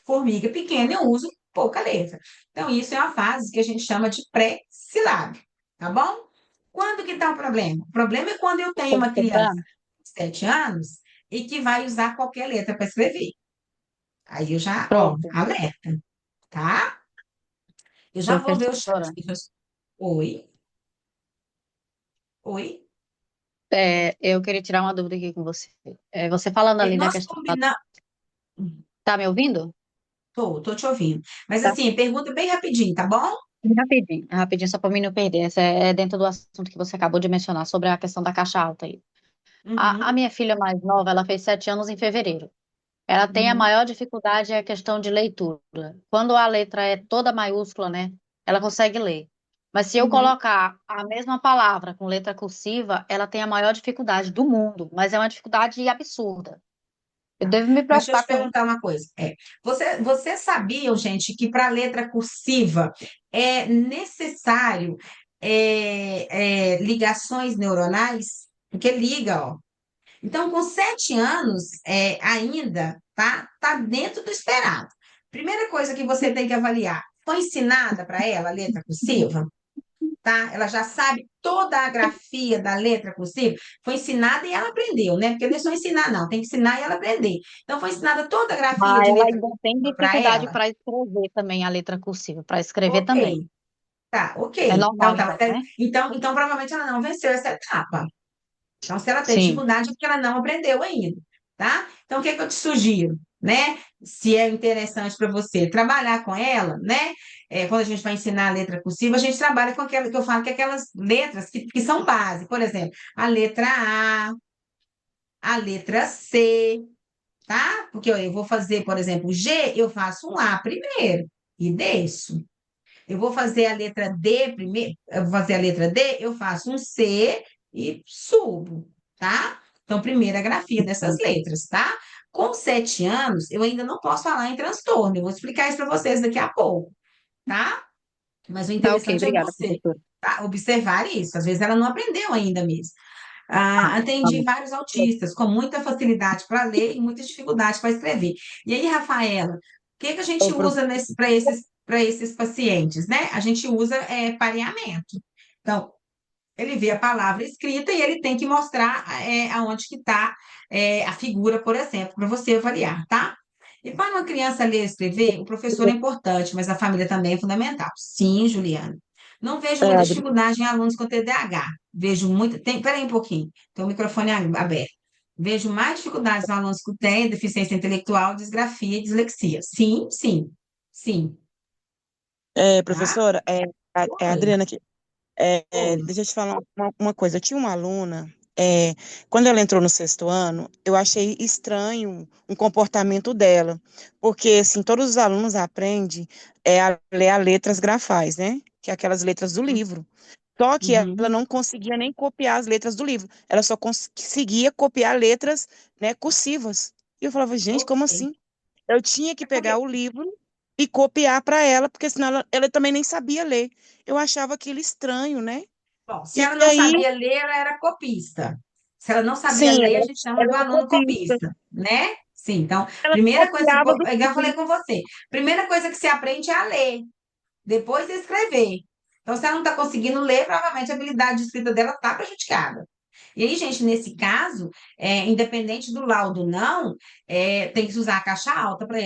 Formiga pequena, eu uso pouca letra. Então, isso é uma fase que a gente chama de pré-silábico, tá bom? Quando que está o problema? O problema é quando eu tenho uma criança Professora, de 7 anos e que vai usar qualquer letra para escrever. Aí eu já, ó, prof, alerta, tá? Eu já vou ver o chat. professora, Oi, oi. eu queria tirar uma dúvida aqui com você. Você falando ali da Nós questão da... combinamos. Tá me ouvindo? Tô te ouvindo. Mas Tá. assim, pergunta bem rapidinho, tá bom? Rapidinho, rapidinho, só para mim não perder. Essa é dentro do assunto que você acabou de mencionar sobre a questão da caixa alta aí. A Uhum, minha filha mais nova, ela fez 7 anos em fevereiro. Ela tem a uhum, maior dificuldade é a questão de leitura. Quando a letra é toda maiúscula, né, ela consegue ler. Mas se eu uhum. colocar a mesma palavra com letra cursiva, ela tem a maior dificuldade do mundo, mas é uma dificuldade absurda. Eu Tá. devo me Mas deixa eu te preocupar com isso. perguntar uma coisa. Você sabiam, gente, que para a letra cursiva é necessário ligações neuronais? Porque liga, ó. Então, com 7 anos, ainda tá dentro do esperado. Primeira coisa que você tem que avaliar: foi ensinada para ela a letra cursiva? Tá? Ela já sabe toda a grafia da letra cursiva, foi ensinada e ela aprendeu, né? Porque não é só ensinar, não, tem que ensinar e ela aprender. Então, foi ensinada toda a grafia Ah, de ela letra ainda tem cursiva para dificuldade ela? para escrever também a letra cursiva, para escrever também. Ok, tá, É ok. normal, Então, tá, então, né? então, provavelmente ela não venceu essa etapa. Então, se ela tem Sim. dificuldade, é porque ela não aprendeu ainda, tá? Então, o que é que eu te sugiro, né? Se é interessante para você trabalhar com ela, né? Quando a gente vai ensinar a letra cursiva, a gente trabalha com aquela que eu falo que é aquelas letras que são base. Por exemplo, a letra A, a letra C, tá? Porque ó, eu vou fazer, por exemplo, G, eu faço um A primeiro e desço. Eu vou fazer a letra D primeiro, eu vou fazer a letra D, eu faço um C e subo, tá? Então, primeira grafia dessas letras, tá? Com 7 anos, eu ainda não posso falar em transtorno, eu vou explicar isso para vocês daqui a pouco, tá? Mas o Tá ok, interessante é obrigada, você, professora. tá? Observar isso. Às vezes ela não aprendeu ainda mesmo. Ah, tá Atendi bom. vários autistas com muita facilidade para ler e muita dificuldade para escrever. E aí, Rafaela, o que que a gente Ô, usa professora. para esses pacientes, né? A gente usa pareamento. Então, ele vê a palavra escrita e ele tem que mostrar aonde que está a figura, por exemplo, para você avaliar, tá? E para uma criança ler e escrever, o professor é importante, mas a família também é fundamental. Sim, Juliana. Não vejo muita Adri. dificuldade em alunos com TDAH. Vejo muita. Peraí um pouquinho, tem o microfone aberto. Vejo mais dificuldades em alunos que têm deficiência intelectual, disgrafia e dislexia. Sim, sim, sim. Tá? Professora, é a Oi. Adriana aqui. Oi. Deixa eu te falar uma coisa. Eu tinha uma aluna, é, quando ela entrou no sexto ano, eu achei estranho o comportamento dela, porque assim, todos os alunos aprendem a ler as letras grafais, né? Que é aquelas letras do livro. Só que ela Uhum. não conseguia nem copiar as letras do livro. Ela só conseguia copiar letras, né, cursivas. E eu falava, gente, como Ok. assim? Eu tinha que É porque, pegar o livro e copiar para ela, porque senão ela também nem sabia ler. Eu achava aquilo estranho, né? bom, se E ela não aí, sabia ler, ela era copista. Se ela não sabia sim, ler, a gente chama ela do era aluno copista. copista, né? Sim, então, Ela primeira coisa, copiava do igual eu falei livro. com você, primeira coisa que se aprende é a ler, depois é escrever. Então, se ela não está conseguindo ler, provavelmente a habilidade de escrita dela está prejudicada. E aí, gente, nesse caso, independente do laudo ou não, tem que usar a caixa alta para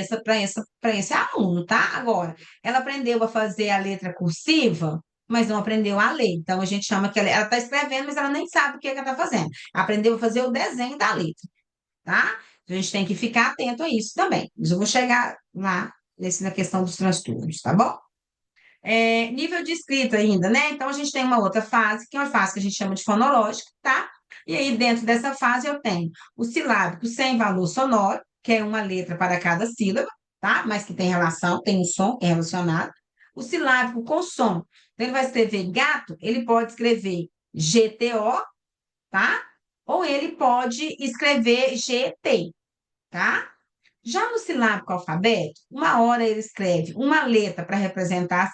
esse aluno, tá? Agora, ela aprendeu a fazer a letra cursiva, mas não aprendeu a ler. Então, a gente chama que ela está escrevendo, mas ela nem sabe o que ela está fazendo. Aprendeu a fazer o desenho da letra, tá? A gente tem que ficar atento a isso também. Mas eu vou chegar lá na questão dos transtornos, tá bom? Nível de escrita ainda, né? Então, a gente tem uma outra fase, que é uma fase que a gente chama de fonológica, tá? E aí, dentro dessa fase, eu tenho o silábico sem valor sonoro, que é uma letra para cada sílaba, tá? Mas que tem relação, tem um som que é relacionado. O silábico com som. Então, ele vai escrever gato, ele pode escrever GTO, tá? Ou ele pode escrever GT, tá? Já no silábico alfabeto, uma hora ele escreve uma letra para representar a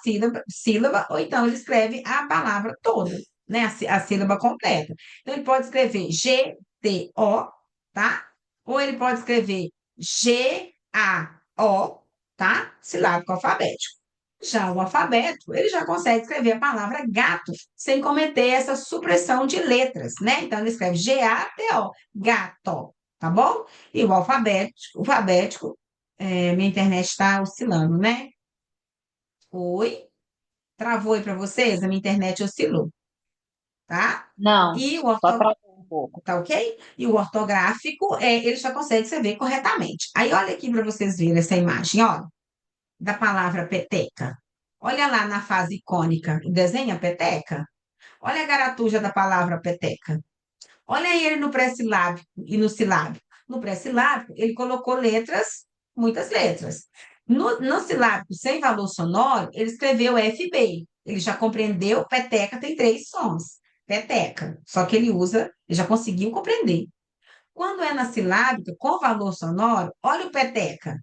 sílaba, ou então ele escreve a palavra toda, né? A sílaba completa. Então, ele pode escrever GTO, tá? Ou ele pode escrever GAO, tá? Silábico alfabético. Já o alfabeto, ele já consegue escrever a palavra gato sem cometer essa supressão de letras, né? Então, ele escreve Gato, gato, tá bom? E o alfabético, minha internet está oscilando, né? Oi? Travou aí para vocês? A minha internet oscilou, tá? Não, E o só travou um pouco. tá ok? E o ortográfico, ele já consegue escrever corretamente. Aí, olha aqui para vocês verem essa imagem, ó, da palavra peteca. Olha lá na fase icônica, desenha peteca. Olha a garatuja da palavra peteca. Olha aí ele no pré-silábico e no silábico. No pré-silábico, ele colocou letras, muitas letras. No silábico sem valor sonoro, ele escreveu FB. Ele já compreendeu, peteca tem três sons. Peteca. Só que ele usa, ele já conseguiu compreender. Quando é na silábica, com valor sonoro, olha o peteca.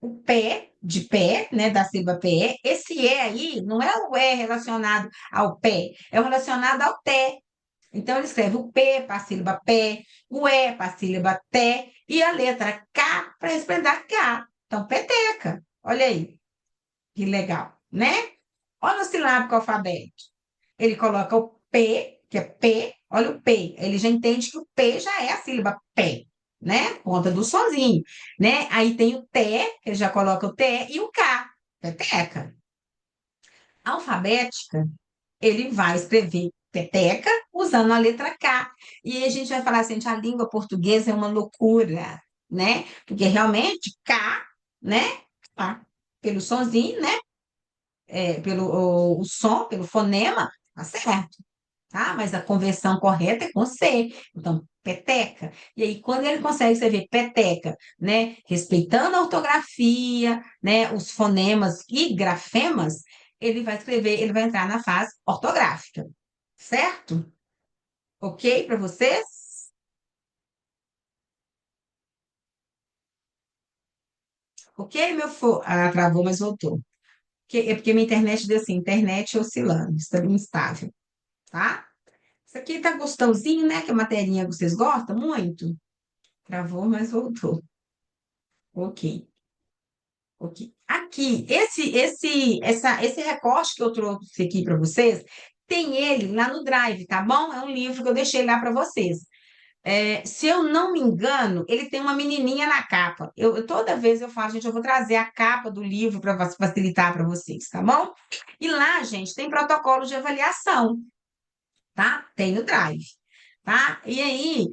O pé, de pé, né, da sílaba pé, esse E aí não é o E relacionado ao pé, é o relacionado ao té. Então, ele escreve o P para a sílaba pé, o E para a sílaba té e a letra K para representar K. Então, peteca. Olha aí, que legal, né? Olha o silábico alfabeto. Ele coloca o P, que é P, olha o P. Ele já entende que o P já é a sílaba pé, né? Ponta do sozinho, né? Aí tem o T, ele já coloca o T e o K, peteca. Alfabética, ele vai escrever peteca usando a letra K. E aí a gente vai falar assim, a língua portuguesa é uma loucura, né? Porque realmente K, né? Tá, pelo sonzinho, né? Pelo o som, pelo fonema, tá certo, tá? Mas a conversão correta é com C. Então, peteca. E aí, quando ele consegue escrever peteca, né? Respeitando a ortografia, né? Os fonemas e grafemas, ele vai escrever, ele vai entrar na fase ortográfica, certo? Ok para vocês? Ok, meu travou, mas voltou. É porque minha internet deu assim, internet oscilando, está instável, tá? Isso aqui tá gostosinho, né? Que a materinha vocês gostam muito. Travou, mas voltou. Ok, ok. Aqui, esse recorte que eu trouxe aqui para vocês, tem ele lá no Drive, tá bom? É um livro que eu deixei lá para vocês. Se eu não me engano, ele tem uma menininha na capa. Toda vez eu falo, gente, eu vou trazer a capa do livro para facilitar para vocês, tá bom? E lá, gente, tem protocolo de avaliação, tá? Tem no Drive, tá? E aí,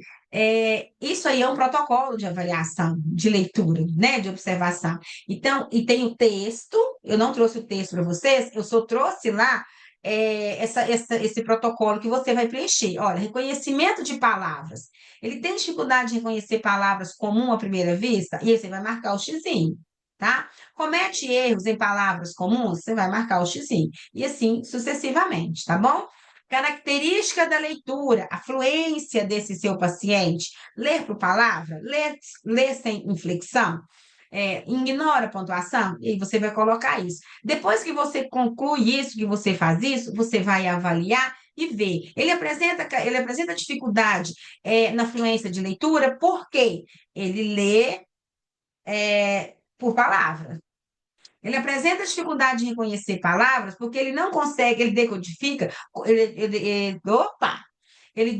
isso aí é um protocolo de avaliação, de leitura, né? De observação. Então, e tem o texto, eu não trouxe o texto para vocês, eu só trouxe lá esse protocolo que você vai preencher. Olha, reconhecimento de palavras. Ele tem dificuldade de reconhecer palavras comuns à primeira vista? E aí você vai marcar o xizinho, tá? Comete erros em palavras comuns? Você vai marcar o xizinho. E assim sucessivamente, tá bom? Característica da leitura, a fluência desse seu paciente. Ler por palavra, ler sem inflexão, ignora a pontuação, e aí você vai colocar isso. Depois que você conclui isso, que você faz isso, você vai avaliar e ver. Ele apresenta dificuldade, na fluência de leitura, porque ele lê, por palavra. Ele apresenta dificuldade de reconhecer palavras porque ele não consegue, ele decodifica, opa! Ele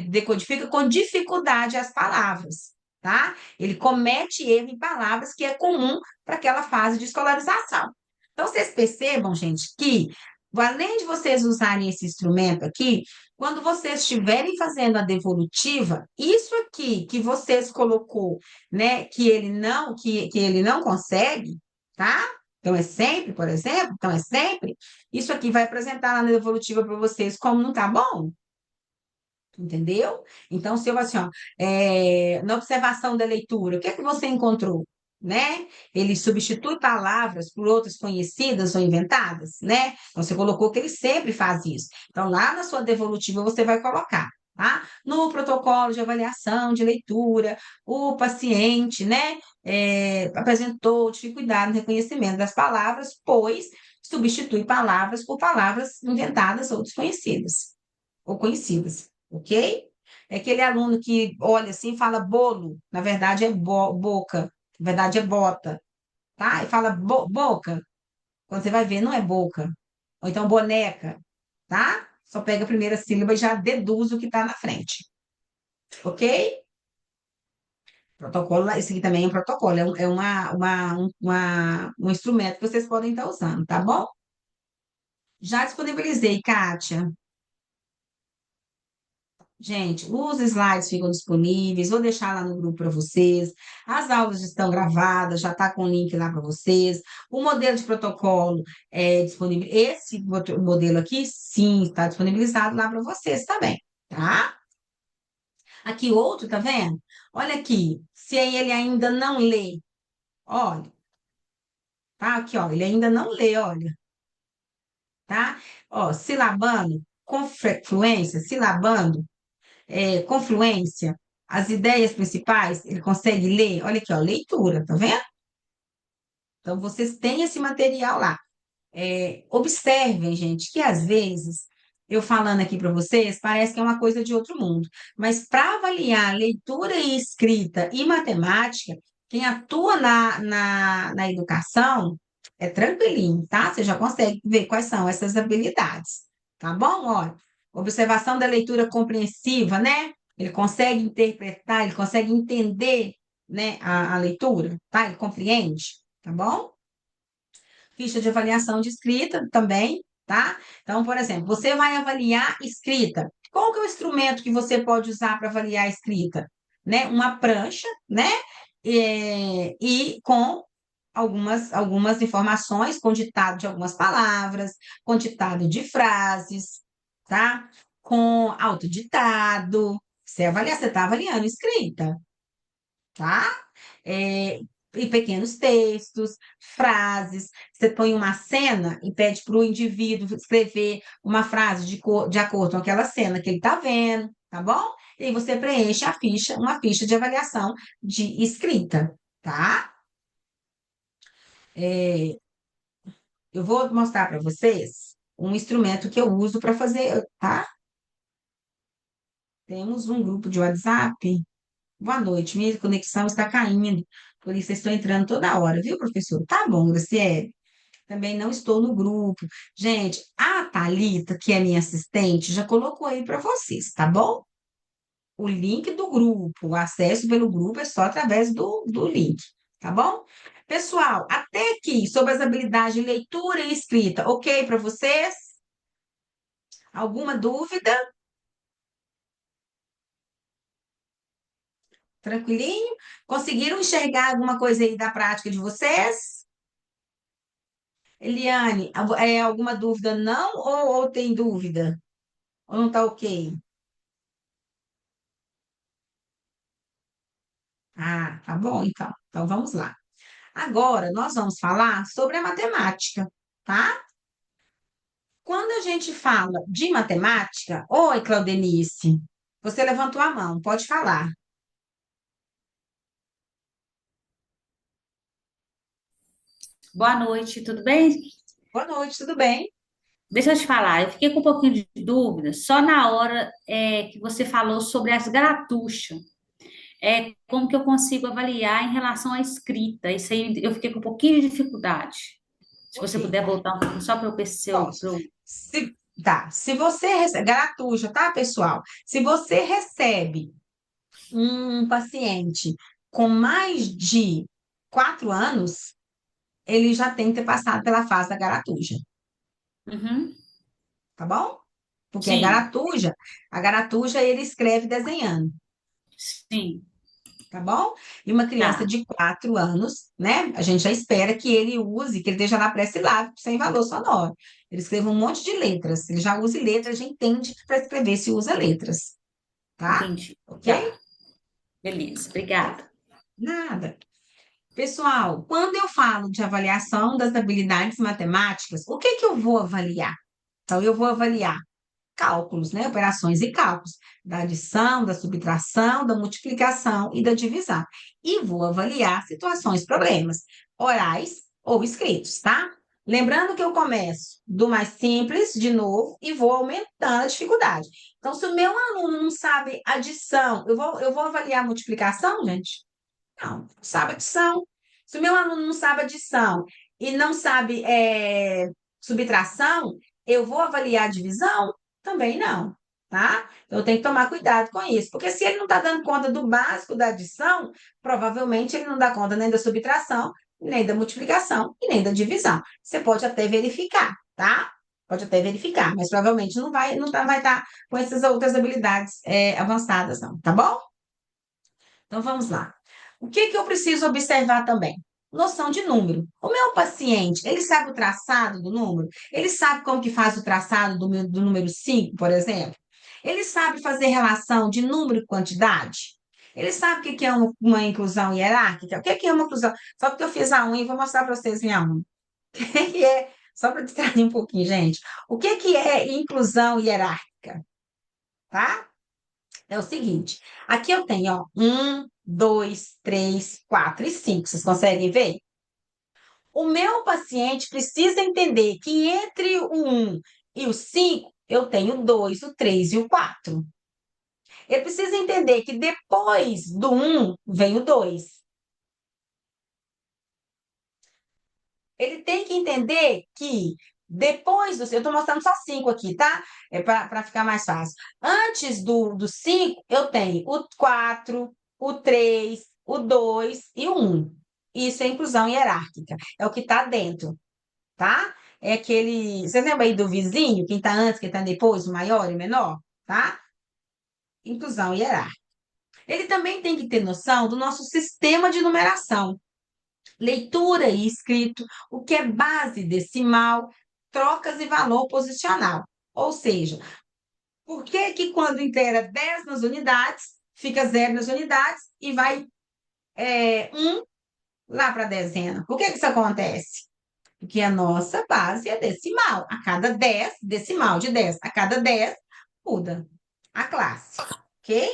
decodifica com dificuldade as palavras, tá? Ele comete erro em palavras que é comum para aquela fase de escolarização. Então, vocês percebam, gente, que além de vocês usarem esse instrumento aqui, quando vocês estiverem fazendo a devolutiva, isso aqui que vocês colocou, né, que ele não consegue, tá? Então, é sempre, por exemplo, então é sempre, isso aqui vai apresentar lá na devolutiva para vocês como não tá bom. Entendeu? Então, se eu assim, ó, na observação da leitura, o que é que você encontrou? Né? Ele substitui palavras por outras conhecidas ou inventadas, né? Então, você colocou que ele sempre faz isso. Então, lá na sua devolutiva, você vai colocar, tá? No protocolo de avaliação de leitura, o paciente, né, apresentou dificuldade no reconhecimento das palavras, pois substitui palavras por palavras inventadas ou desconhecidas, ou conhecidas, ok? É aquele aluno que olha assim e fala bolo, na verdade é boca, na verdade é bota, tá? E fala boca, quando você vai ver, não é boca. Ou então boneca, tá? Só pega a primeira sílaba e já deduz o que está na frente, ok? Protocolo, esse aqui também é um protocolo, um instrumento que vocês podem estar usando, tá bom? Já disponibilizei, Kátia. Gente, os slides ficam disponíveis, vou deixar lá no grupo para vocês. As aulas estão gravadas, já está com o link lá para vocês. O modelo de protocolo é disponível. Esse modelo aqui, sim, está disponibilizado lá para vocês também, tá? Aqui outro, tá vendo? Olha aqui, se ele ainda não lê, olha, tá? Aqui, ó, ele ainda não lê, olha, tá? Ó, silabando, com fluência, silabando, confluência, as ideias principais, ele consegue ler. Olha aqui, ó, leitura, tá vendo? Então, vocês têm esse material lá. Observem, gente, que às vezes, eu falando aqui para vocês, parece que é uma coisa de outro mundo. Mas para avaliar leitura e escrita e matemática, quem atua na educação é tranquilinho, tá? Você já consegue ver quais são essas habilidades, tá bom? Olha, observação da leitura compreensiva, né? Ele consegue interpretar, ele consegue entender, né, a leitura, tá? Ele compreende, tá bom? Ficha de avaliação de escrita também, tá? Então, por exemplo, você vai avaliar escrita. Qual que é o instrumento que você pode usar para avaliar a escrita? Né? Uma prancha, né? E com algumas informações, com ditado de algumas palavras, com ditado de frases, tá? Com autoditado. Você está avaliando escrita, tá? É, e pequenos textos, frases. Você põe uma cena e pede para o indivíduo escrever uma frase de acordo com aquela cena que ele está vendo, tá bom? E aí você preenche uma ficha de avaliação de escrita, tá? É, eu vou mostrar para vocês um instrumento que eu uso para fazer, tá? Temos um grupo de WhatsApp. Boa noite, minha conexão está caindo, por isso eu estou entrando toda hora, viu, professor? Tá bom, Graciele. Também não estou no grupo. Gente, a Thalita, que é minha assistente, já colocou aí para vocês, tá bom? O link do grupo, o acesso pelo grupo é só através do link, tá bom? Pessoal, até aqui, sobre as habilidades de leitura e escrita, ok para vocês? Alguma dúvida? Tranquilinho? Conseguiram enxergar alguma coisa aí da prática de vocês? Eliane, alguma dúvida não ou tem dúvida? Ou não tá ok? Ah, tá bom, então. Então vamos lá. Agora nós vamos falar sobre a matemática, tá? Quando a gente fala de matemática, oi, Claudenice, você levantou a mão, pode falar. Boa noite, tudo bem? Boa noite, tudo bem? Deixa eu te falar, eu fiquei com um pouquinho de dúvida só na hora que você falou sobre as gratuchas. Como que eu consigo avaliar em relação à escrita? Isso aí eu fiquei com um pouquinho de dificuldade. Se Ok, você puder voltar um pouquinho só para eu perceber. posso. Se você recebe, gratuita, tá, pessoal? Se você recebe um paciente com mais de 4 anos, ele já tem que ter passado pela fase da garatuja, Uhum, tá bom? Porque sim, a garatuja ele escreve desenhando, sim, tá bom? E uma criança tá, de 4 anos, né? A gente já espera que ele use, que ele esteja lá pré-silábico, sem valor sonoro. Ele escreva um monte de letras. Ele já use letras, já entende que para escrever se usa letras, tá? entendi. Ok? Tá, beleza, obrigada. Nada. Pessoal, quando eu falo de avaliação das habilidades matemáticas, o que que eu vou avaliar? Então, eu vou avaliar cálculos, né? Operações e cálculos, da adição, da subtração, da multiplicação e da divisão. E vou avaliar situações, problemas, orais ou escritos, tá? Lembrando que eu começo do mais simples, de novo, e vou aumentando a dificuldade. Então, se o meu aluno não sabe adição, eu vou avaliar a multiplicação, gente? Não sabe adição. Se o meu aluno não sabe adição e não sabe subtração, eu vou avaliar a divisão? Também não, tá? Então, eu tenho que tomar cuidado com isso, porque se ele não está dando conta do básico da adição, provavelmente ele não dá conta nem da subtração, nem da multiplicação e nem da divisão. Você pode até verificar, tá? Pode até verificar, mas provavelmente não vai estar com essas outras habilidades avançadas, não, tá bom? Então vamos lá. O que que eu preciso observar também? Noção de número. O meu paciente, ele sabe o traçado do número? Ele sabe como que faz o traçado do número 5, por exemplo? Ele sabe fazer relação de número e quantidade? Ele sabe o que que é uma inclusão hierárquica? O que que é uma inclusão? Só porque eu fiz a unha, eu vou mostrar para vocês minha unha. O que que é, só para distrair um pouquinho, gente. O que que é inclusão hierárquica? Tá? É o seguinte, aqui eu tenho, ó, 1, 2, 3, 4 e 5. Vocês conseguem ver? O meu paciente precisa entender que entre o 1 e o 5, eu tenho o 2, o 3 e o 4. Ele precisa entender que depois do 1 vem o 2. Ele tem que entender que depois do... Eu estou mostrando só 5 aqui, tá? É para ficar mais fácil. Antes do 5, eu tenho o 4, o 3, o 2 e o 1. Isso é inclusão hierárquica. É o que está dentro, tá? É aquele... Você lembra aí do vizinho? Quem está antes, quem está depois, o maior e o menor? Tá? Inclusão hierárquica. Ele também tem que ter noção do nosso sistema de numeração. Leitura e escrito, o que é base decimal, trocas e valor posicional. Ou seja, por que que quando inteira 10 nas unidades, fica 0 nas unidades e vai 1 lá para a dezena? Por que que isso acontece? Porque a nossa base é decimal. A cada 10, decimal de 10, a cada 10 muda a classe, ok?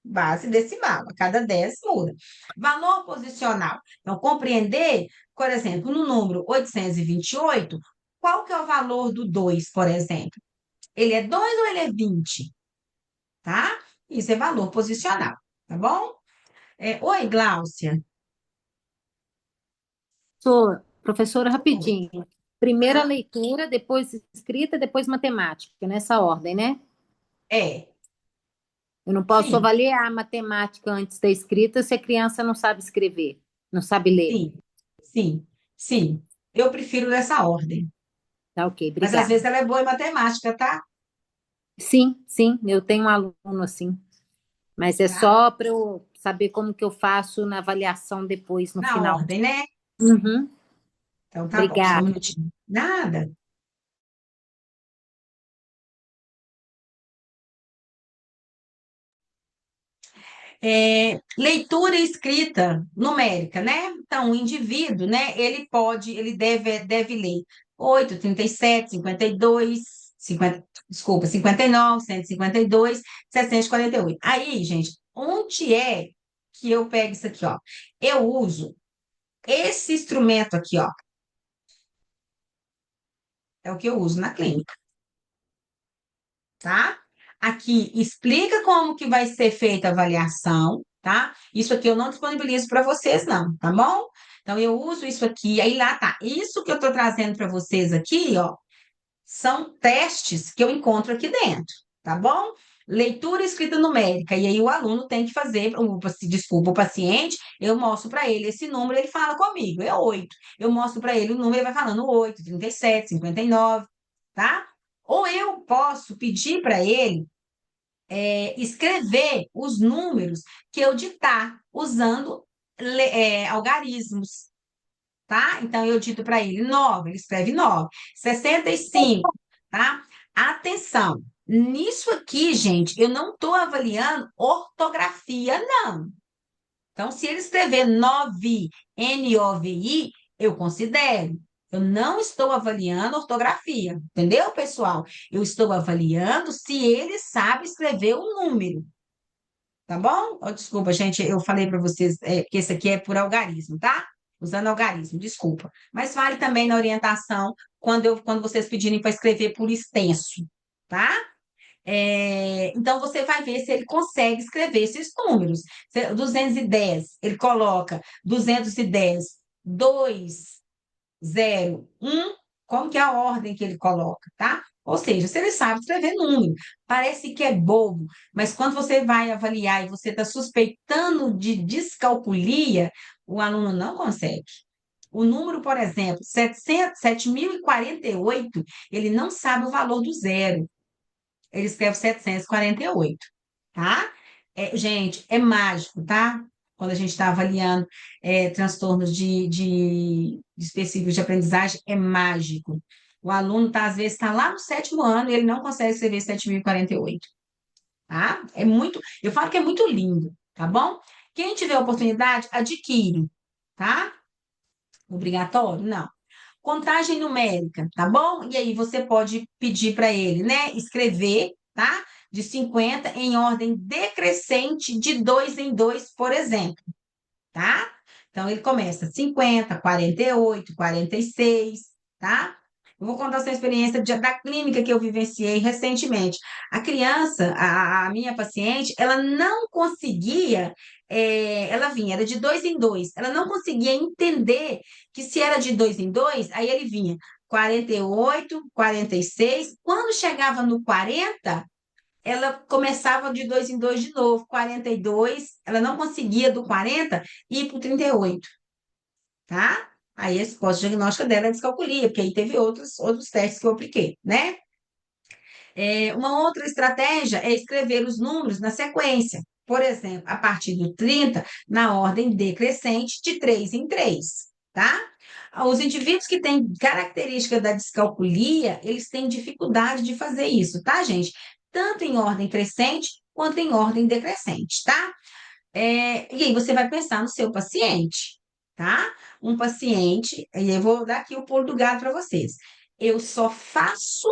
Base decimal, a cada 10 muda. Valor posicional. Então, compreender, por exemplo, no número 828, qual que é o valor do 2, por exemplo? Ele é 2 ou ele é 20? Tá? Isso é valor posicional, tá bom? Oi, Gláucia. Professora, Oi. rapidinho. Primeira Hã? leitura, depois escrita, depois matemática, nessa ordem, né? É, Eu não posso sim, avaliar a matemática antes da escrita se a criança não sabe escrever, não sabe ler. sim, sim, sim. Eu prefiro dessa ordem. Tá, ok, Mas às vezes obrigada. ela é boa em matemática, tá? Sim, sim, eu tenho um aluno assim, mas é Tá? só para eu saber como que eu faço na avaliação depois, no Na final. ordem, né? Uhum, Então tá bom, só um obrigada. minutinho. Nada. Leitura e escrita numérica, né? Então, o indivíduo, né, ele deve ler 8, 37, 52, 50, desculpa, 59, 152, 748. Aí, gente, onde é que eu pego isso aqui, ó? Eu uso esse instrumento aqui, ó, é o que eu uso na clínica, tá? Aqui explica como que vai ser feita a avaliação, tá? Isso aqui eu não disponibilizo para vocês, não, tá bom? Então, eu uso isso aqui, aí lá tá. Isso que eu estou trazendo para vocês aqui, ó, são testes que eu encontro aqui dentro, tá bom? Leitura e escrita numérica, e aí o aluno tem que fazer, desculpa, o paciente, eu mostro para ele esse número, ele fala comigo, é 8. Eu mostro para ele o número, ele vai falando 8, 37, 59, tá? Ou eu posso pedir para ele escrever os números que eu ditar, usando algarismos, tá? Então, eu dito para ele 9, ele escreve 9, 65, tá? Atenção, nisso aqui, gente, eu não estou avaliando ortografia, não. Então, se ele escrever 9, Novi, eu considero. Eu não estou avaliando ortografia, entendeu, pessoal? Eu estou avaliando se ele sabe escrever o número, tá bom? Oh, desculpa, gente, eu falei para vocês que esse aqui é por algarismo, tá? Usando algarismo, desculpa. Mas vale também na orientação quando vocês pedirem para escrever por extenso, tá? Então, você vai ver se ele consegue escrever esses números. 210, ele coloca 210, 2, 0, 1, como que é a ordem que ele coloca, tá? Ou seja, se ele sabe escrever número, parece que é bobo, mas quando você vai avaliar e você está suspeitando de descalculia, o aluno não consegue. O número, por exemplo, 7.048, ele não sabe o valor do zero. Ele escreve 748, tá? Gente, é mágico, tá? Quando a gente está avaliando transtornos de específicos de aprendizagem, é mágico. O aluno, às vezes, está lá no 7º ano e ele não consegue escrever 7.048, tá? É muito, eu falo que é muito lindo, tá bom? Quem tiver oportunidade, adquire, tá? Obrigatório? Não. Contagem numérica, tá bom? E aí você pode pedir para ele, né, escrever, tá? De 50 em ordem decrescente de 2 em 2, por exemplo, tá? Então ele começa 50, 48, 46, tá? Eu vou contar essa experiência da clínica que eu vivenciei recentemente. A criança, a minha paciente, ela não conseguia, ela vinha, era de 2 em 2, ela não conseguia entender que se era de 2 em 2, aí ele vinha 48, 46, quando chegava no 40, ela começava de 2 em 2 de novo, 42, ela não conseguia do 40 ir para o 38, tá? Aí a resposta diagnóstica dela é descalculia, porque aí teve outros testes que eu apliquei, né? Uma outra estratégia é escrever os números na sequência. Por exemplo, a partir do 30, na ordem decrescente, de 3 em 3, tá? Os indivíduos que têm característica da descalculia, eles têm dificuldade de fazer isso, tá, gente? Tanto em ordem crescente quanto em ordem decrescente, tá? E aí você vai pensar no seu paciente, tá? Um paciente, e eu vou dar aqui o pulo do gato para vocês. Eu só faço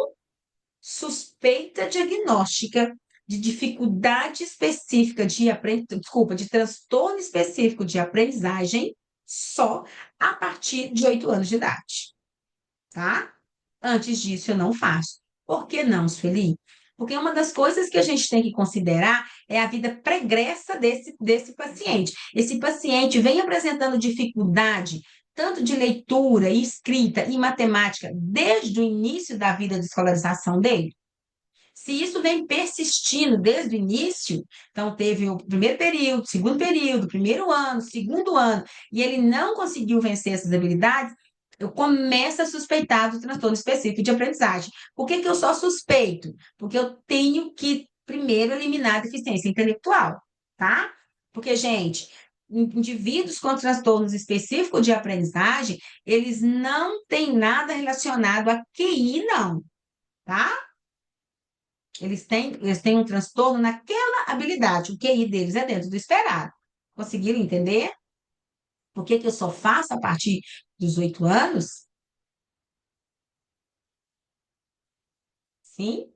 suspeita diagnóstica de dificuldade específica de desculpa, de transtorno específico de aprendizagem só a partir de 8 anos de idade, tá? Antes disso eu não faço. Por que não, Sueli? Porque uma das coisas que a gente tem que considerar é a vida pregressa desse paciente. Esse paciente vem apresentando dificuldade tanto de leitura, escrita e matemática desde o início da vida de escolarização dele. Se isso vem persistindo desde o início, então teve o primeiro período, segundo período, primeiro ano, segundo ano, e ele não conseguiu vencer essas habilidades, eu começo a suspeitar do transtorno específico de aprendizagem. Por que que eu só suspeito? Porque eu tenho que primeiro eliminar a deficiência intelectual, tá? Porque, gente, indivíduos com transtornos específicos de aprendizagem, eles não têm nada relacionado a QI, não, tá? Eles têm um transtorno naquela habilidade, o QI deles é dentro do esperado. Conseguiram entender? Por que que eu só faço a partir dos 8 anos? Sim?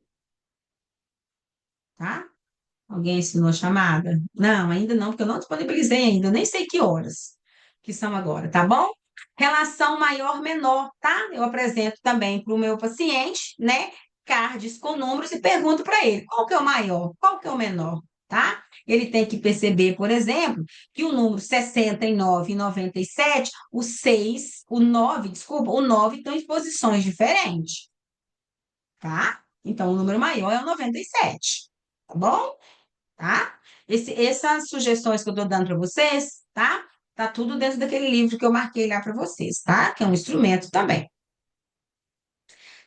Tá? Alguém assinou a chamada? Não, ainda não, porque eu não disponibilizei ainda, eu nem sei que horas que são agora, tá bom? Relação maior-menor, tá? Eu apresento também para o meu paciente, né? Cards com números e pergunto para ele qual que é o maior, qual que é o menor, tá? Ele tem que perceber, por exemplo, que o número 69 e 97, o 6, o 9, desculpa, o 9 estão em posições diferentes, tá? Então, o número maior é o 97, tá bom? Tá? Essas sugestões que eu estou dando para vocês, tá? Tá tudo dentro daquele livro que eu marquei lá para vocês, tá? Que é um instrumento também.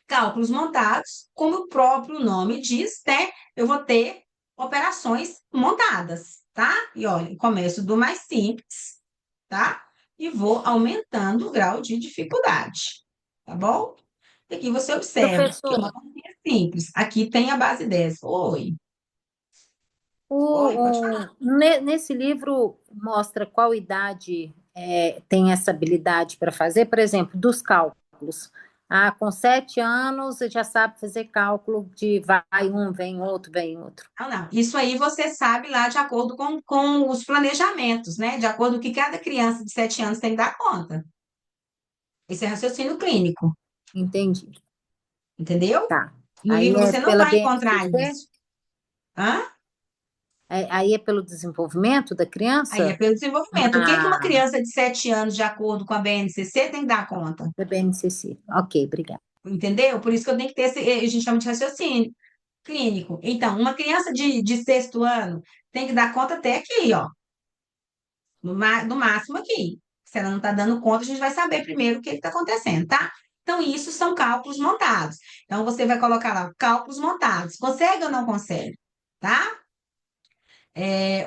Cálculos montados, como o próprio nome diz, né? Eu vou ter operações montadas, tá? E olha, eu começo do mais simples, tá? E vou aumentando o grau de dificuldade, tá bom? E aqui você observa que é uma Professora, continha simples. Aqui tem a base 10. Oi, oi, pode falar. nesse livro mostra qual idade tem essa habilidade para fazer, por exemplo, dos cálculos. Ah, com 7 anos você já sabe fazer cálculo de vai um, vem outro, vem outro. Não, não. Isso aí você sabe lá de acordo com os planejamentos, né? De acordo com o que cada criança de 7 anos tem que dar conta. Esse é raciocínio clínico, Entendi. entendeu? Tá. No Aí livro é você não pela vai encontrar BNCC? isso. Hã? Aí é pelo desenvolvimento da Aí é criança? pelo desenvolvimento. O que que uma Ah, criança de 7 anos, de acordo com a BNCC, tem que dar conta? da BNCC. Ok, obrigada. Entendeu? Por isso que eu tenho que ter esse, a gente chama de raciocínio clínico. Então, uma criança de 6º ano tem que dar conta até aqui, ó. No máximo aqui. Se ela não está dando conta, a gente vai saber primeiro o que está acontecendo, tá? Então, isso são cálculos montados. Então, você vai colocar lá, cálculos montados. Consegue ou não consegue? Tá?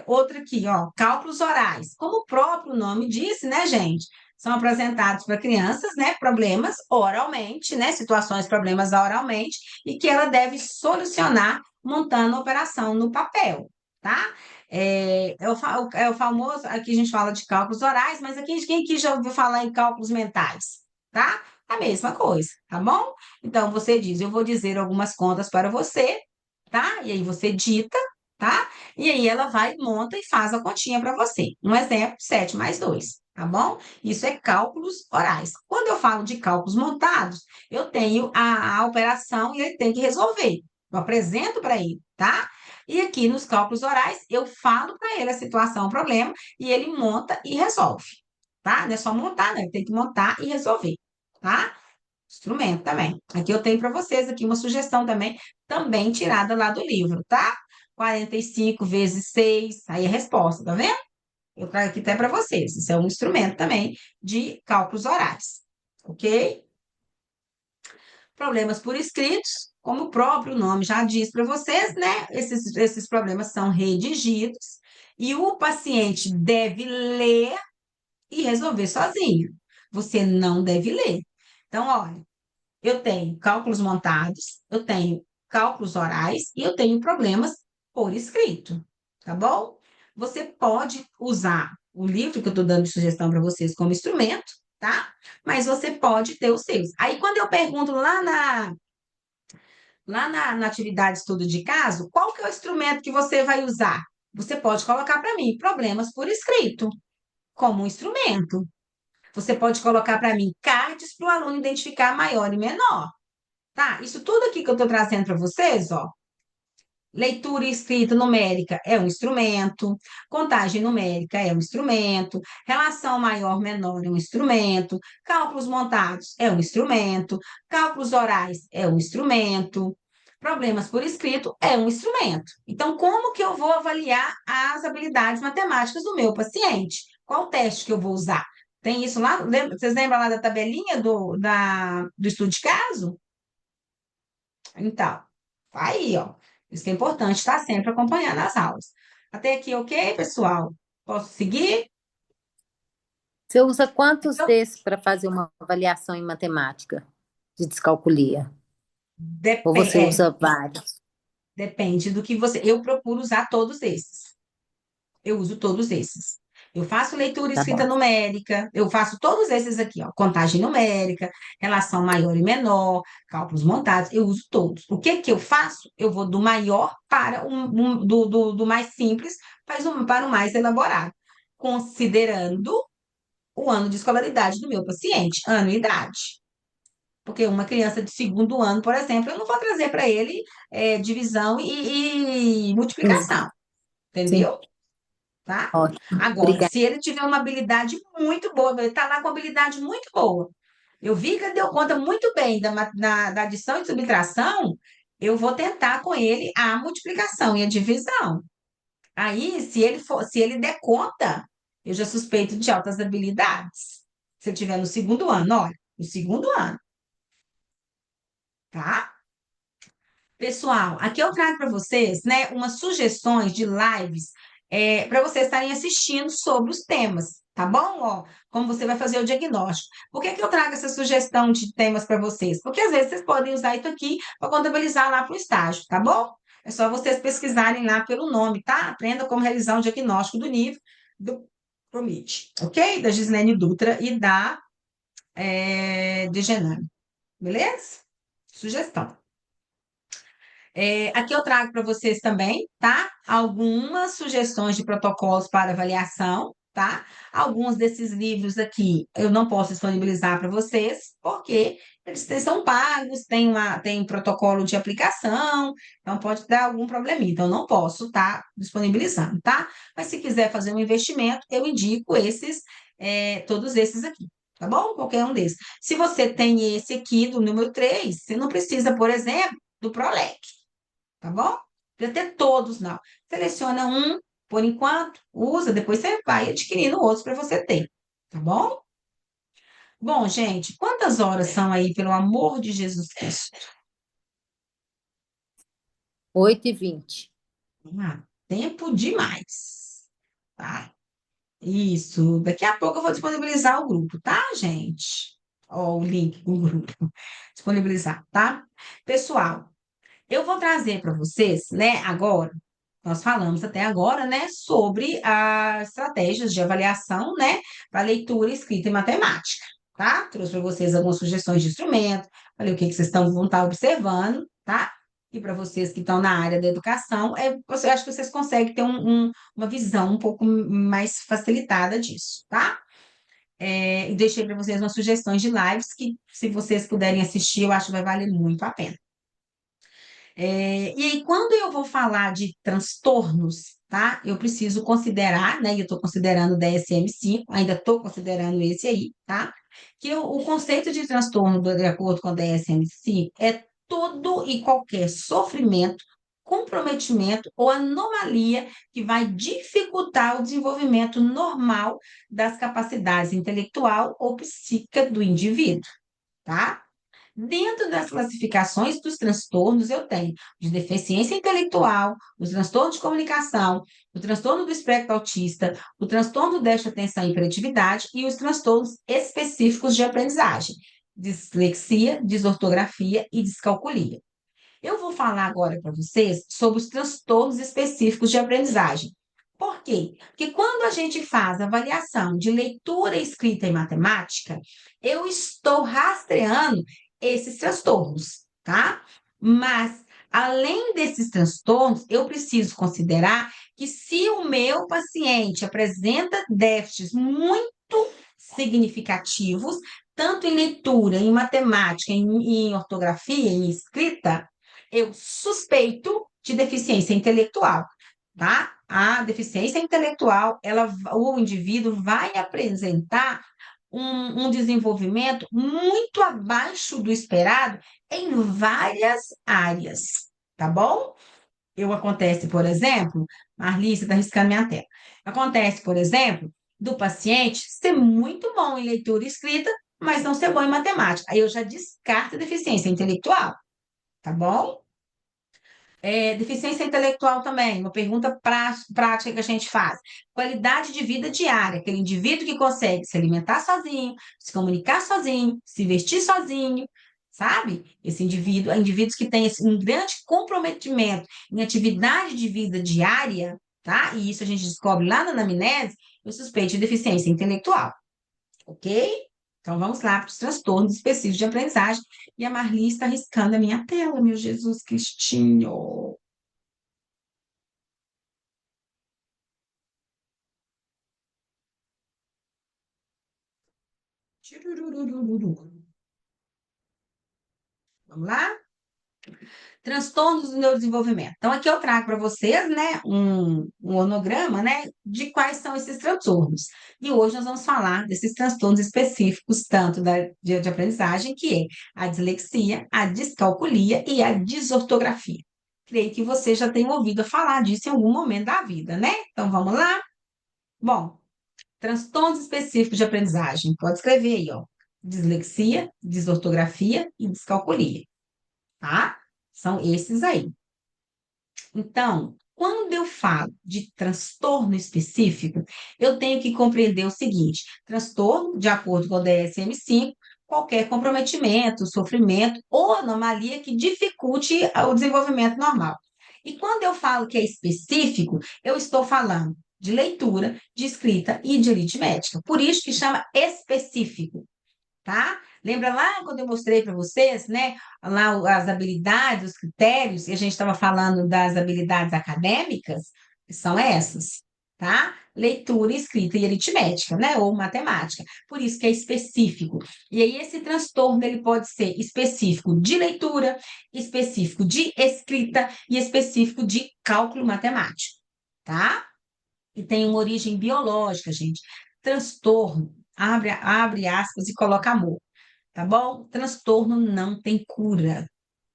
Outra aqui, ó, cálculos orais. Como o próprio nome disse, né, gente? São apresentados para crianças, né, problemas oralmente, né, situações, problemas oralmente, e que ela deve solucionar montando a operação no papel, tá? É o famoso, aqui a gente fala de cálculos orais, mas aqui quem aqui já ouviu falar em cálculos mentais, tá? A mesma coisa, tá bom? Então, você diz, eu vou dizer algumas contas para você, tá? E aí você dita, tá? E aí ela vai, monta e faz a continha para você. Um exemplo, 7 mais 2, tá bom? Isso é cálculos orais. Quando eu falo de cálculos montados, eu tenho a operação e ele tem que resolver. Eu apresento para ele, tá? E aqui nos cálculos orais, eu falo para ele a situação, o problema, e ele monta e resolve, tá? Não é só montar, não, ele tem que montar e resolver, tá? Instrumento também. Aqui eu tenho para vocês aqui uma sugestão também tirada lá do livro, tá? 45 vezes 6, aí é a resposta, tá vendo? Eu trago aqui até para vocês. Isso é um instrumento também de cálculos orais, ok? Problemas por escritos, como o próprio nome já diz para vocês, né? Esses problemas são redigidos e o paciente deve ler e resolver sozinho. Você não deve ler. Então, olha, eu tenho cálculos montados, eu tenho cálculos orais e eu tenho problemas por escrito, tá bom? Você pode usar o livro que eu estou dando de sugestão para vocês como instrumento, tá? Mas você pode ter os seus. Aí, quando eu pergunto lá na atividade estudo de caso, qual que é o instrumento que você vai usar? Você pode colocar para mim problemas por escrito, como um instrumento. Você pode colocar para mim cards para o aluno identificar maior e menor. Tá? Isso tudo aqui que eu estou trazendo para vocês, ó. Leitura e escrita numérica é um instrumento, contagem numérica é um instrumento, relação maior-menor é um instrumento, cálculos montados é um instrumento, cálculos orais é um instrumento, problemas por escrito é um instrumento. Então, como que eu vou avaliar as habilidades matemáticas do meu paciente? Qual teste que eu vou usar? Tem isso lá? Vocês lembram lá da tabelinha do estudo de caso? Então, tá aí, ó. Isso que é importante, estar sempre acompanhando as aulas. Até aqui, ok, pessoal? Posso seguir? Você usa quantos Então, desses para fazer uma avaliação em matemática de descalculia? Ou você depende, usa vários? depende do que você. Eu procuro usar todos esses. Eu uso todos esses. Eu faço leitura e Tá escrita bom. numérica, eu faço todos esses aqui, ó, contagem numérica, relação maior e menor, cálculos montados, eu uso todos. O que que eu faço? Eu vou do maior para do mais simples para o mais elaborado, considerando o ano de escolaridade do meu paciente, ano e idade. Porque uma criança de segundo ano, por exemplo, eu não vou trazer para ele divisão e Sim, multiplicação, sim. entendeu? Tá? Ótimo. Agora, Obrigada. se ele tiver uma habilidade muito boa, ele está lá com habilidade muito boa, eu vi que ele deu conta muito bem da adição e subtração, eu vou tentar com ele a multiplicação e a divisão. Aí, se ele der conta, eu já suspeito de altas habilidades. Se ele estiver no segundo ano, olha, no segundo ano, tá? Pessoal, aqui eu trago para vocês, né, umas sugestões de lives para vocês estarem assistindo sobre os temas, tá bom? Ó, como você vai fazer o diagnóstico. Por que que eu trago essa sugestão de temas para vocês? Porque às vezes vocês podem usar isso aqui para contabilizar lá para o estágio, tá bom? É só vocês pesquisarem lá pelo nome, tá? Aprenda como realizar um diagnóstico do nível do PROMIT, ok? Da Gislene Dutra e da de Genane, beleza? Sugestão. Aqui eu trago para vocês também, tá? Algumas sugestões de protocolos para avaliação, tá? Alguns desses livros aqui eu não posso disponibilizar para vocês, porque eles são pagos, tem protocolo de aplicação, então pode dar algum probleminha. Então, não posso estar disponibilizando, tá? Mas se quiser fazer um investimento, eu indico todos esses aqui. Tá bom? Qualquer um desses. Se você tem esse aqui do número 3, você não precisa, por exemplo, do PROLEC, tá bom? Precisa ter todos, não. Seleciona um, por enquanto, usa, depois você vai adquirindo outros para você ter, tá bom? Bom, gente, quantas horas são aí, pelo amor de Jesus Cristo? 8h20. Tempo demais, tá? Isso, daqui a pouco eu vou disponibilizar o grupo, tá, gente? Ó, o link do grupo, disponibilizar, tá? Pessoal, eu vou trazer para vocês, né, agora, nós falamos até agora, né, sobre as estratégias de avaliação, né, para leitura, escrita e matemática, tá? Trouxe para vocês algumas sugestões de instrumento, falei o que que vocês vão estar observando, tá? E para vocês que estão na área da educação, eu acho que vocês conseguem ter uma visão um pouco mais facilitada disso, tá? E deixei para vocês umas sugestões de lives que, se vocês puderem assistir, eu acho que vai valer muito a pena. E aí, quando eu vou falar de transtornos, tá? Eu preciso considerar, né? E eu estou considerando o DSM-5, ainda estou considerando esse aí, tá? Que o conceito de transtorno, de acordo com o DSM-5, é todo e qualquer sofrimento, comprometimento ou anomalia que vai dificultar o desenvolvimento normal das capacidades intelectual ou psíquica do indivíduo, tá? Dentro das classificações dos transtornos, eu tenho de deficiência intelectual, os transtornos de comunicação, o transtorno do espectro autista, o transtorno do déficit de atenção e hiperatividade e os transtornos específicos de aprendizagem, dislexia, desortografia e descalculia. Eu vou falar agora para vocês sobre os transtornos específicos de aprendizagem. Por quê? Porque quando a gente faz avaliação de leitura, escrita e matemática, eu estou rastreando esses transtornos, tá? Mas, além desses transtornos, eu preciso considerar que se o meu paciente apresenta déficits muito significativos, tanto em leitura, em matemática, em ortografia, em escrita, eu suspeito de deficiência intelectual, tá? A deficiência intelectual, o indivíduo vai apresentar um desenvolvimento muito abaixo do esperado em várias áreas, tá bom? Acontece, por exemplo, Marli, você está riscando minha tela. Acontece, por exemplo, do paciente ser muito bom em leitura e escrita, mas não ser bom em matemática. Aí eu já descarto a deficiência intelectual, tá bom? Deficiência intelectual também, uma pergunta prática que a gente faz. Qualidade de vida diária, aquele indivíduo que consegue se alimentar sozinho, se comunicar sozinho, se vestir sozinho, sabe? Esse indivíduo, indivíduos que têm um grande comprometimento em atividade de vida diária, tá? E isso a gente descobre lá na anamnese, eu suspeito de deficiência intelectual, ok? Então vamos lá para os transtornos específicos de aprendizagem. E a Marli está riscando a minha tela, meu Jesus Cristinho. Tchurururururu. Vamos lá? Transtornos do neurodesenvolvimento. Então, aqui eu trago para vocês, né, um onograma, né, de quais são esses transtornos. E hoje nós vamos falar desses transtornos específicos, tanto de aprendizagem, que é a dislexia, a descalculia e a desortografia. Creio que você já tenha ouvido falar disso em algum momento da vida, né? Então, vamos lá? Bom, transtornos específicos de aprendizagem. Pode escrever aí, ó. Dislexia, desortografia e descalculia, tá? São esses aí. Então, quando eu falo de transtorno específico, eu tenho que compreender o seguinte: transtorno, de acordo com o DSM-5, qualquer comprometimento, sofrimento ou anomalia que dificulte o desenvolvimento normal. E quando eu falo que é específico, eu estou falando de leitura, de escrita e de aritmética. Por isso que chama específico, tá? Lembra lá quando eu mostrei para vocês, né? Lá as habilidades, os critérios, e a gente estava falando das habilidades acadêmicas, que são essas, tá? Leitura, escrita e aritmética, né? Ou matemática. Por isso que é específico. E aí esse transtorno ele pode ser específico de leitura, específico de escrita e específico de cálculo matemático, tá? E tem uma origem biológica, gente. Transtorno, abre aspas e coloca amor, tá bom? Transtorno não tem cura.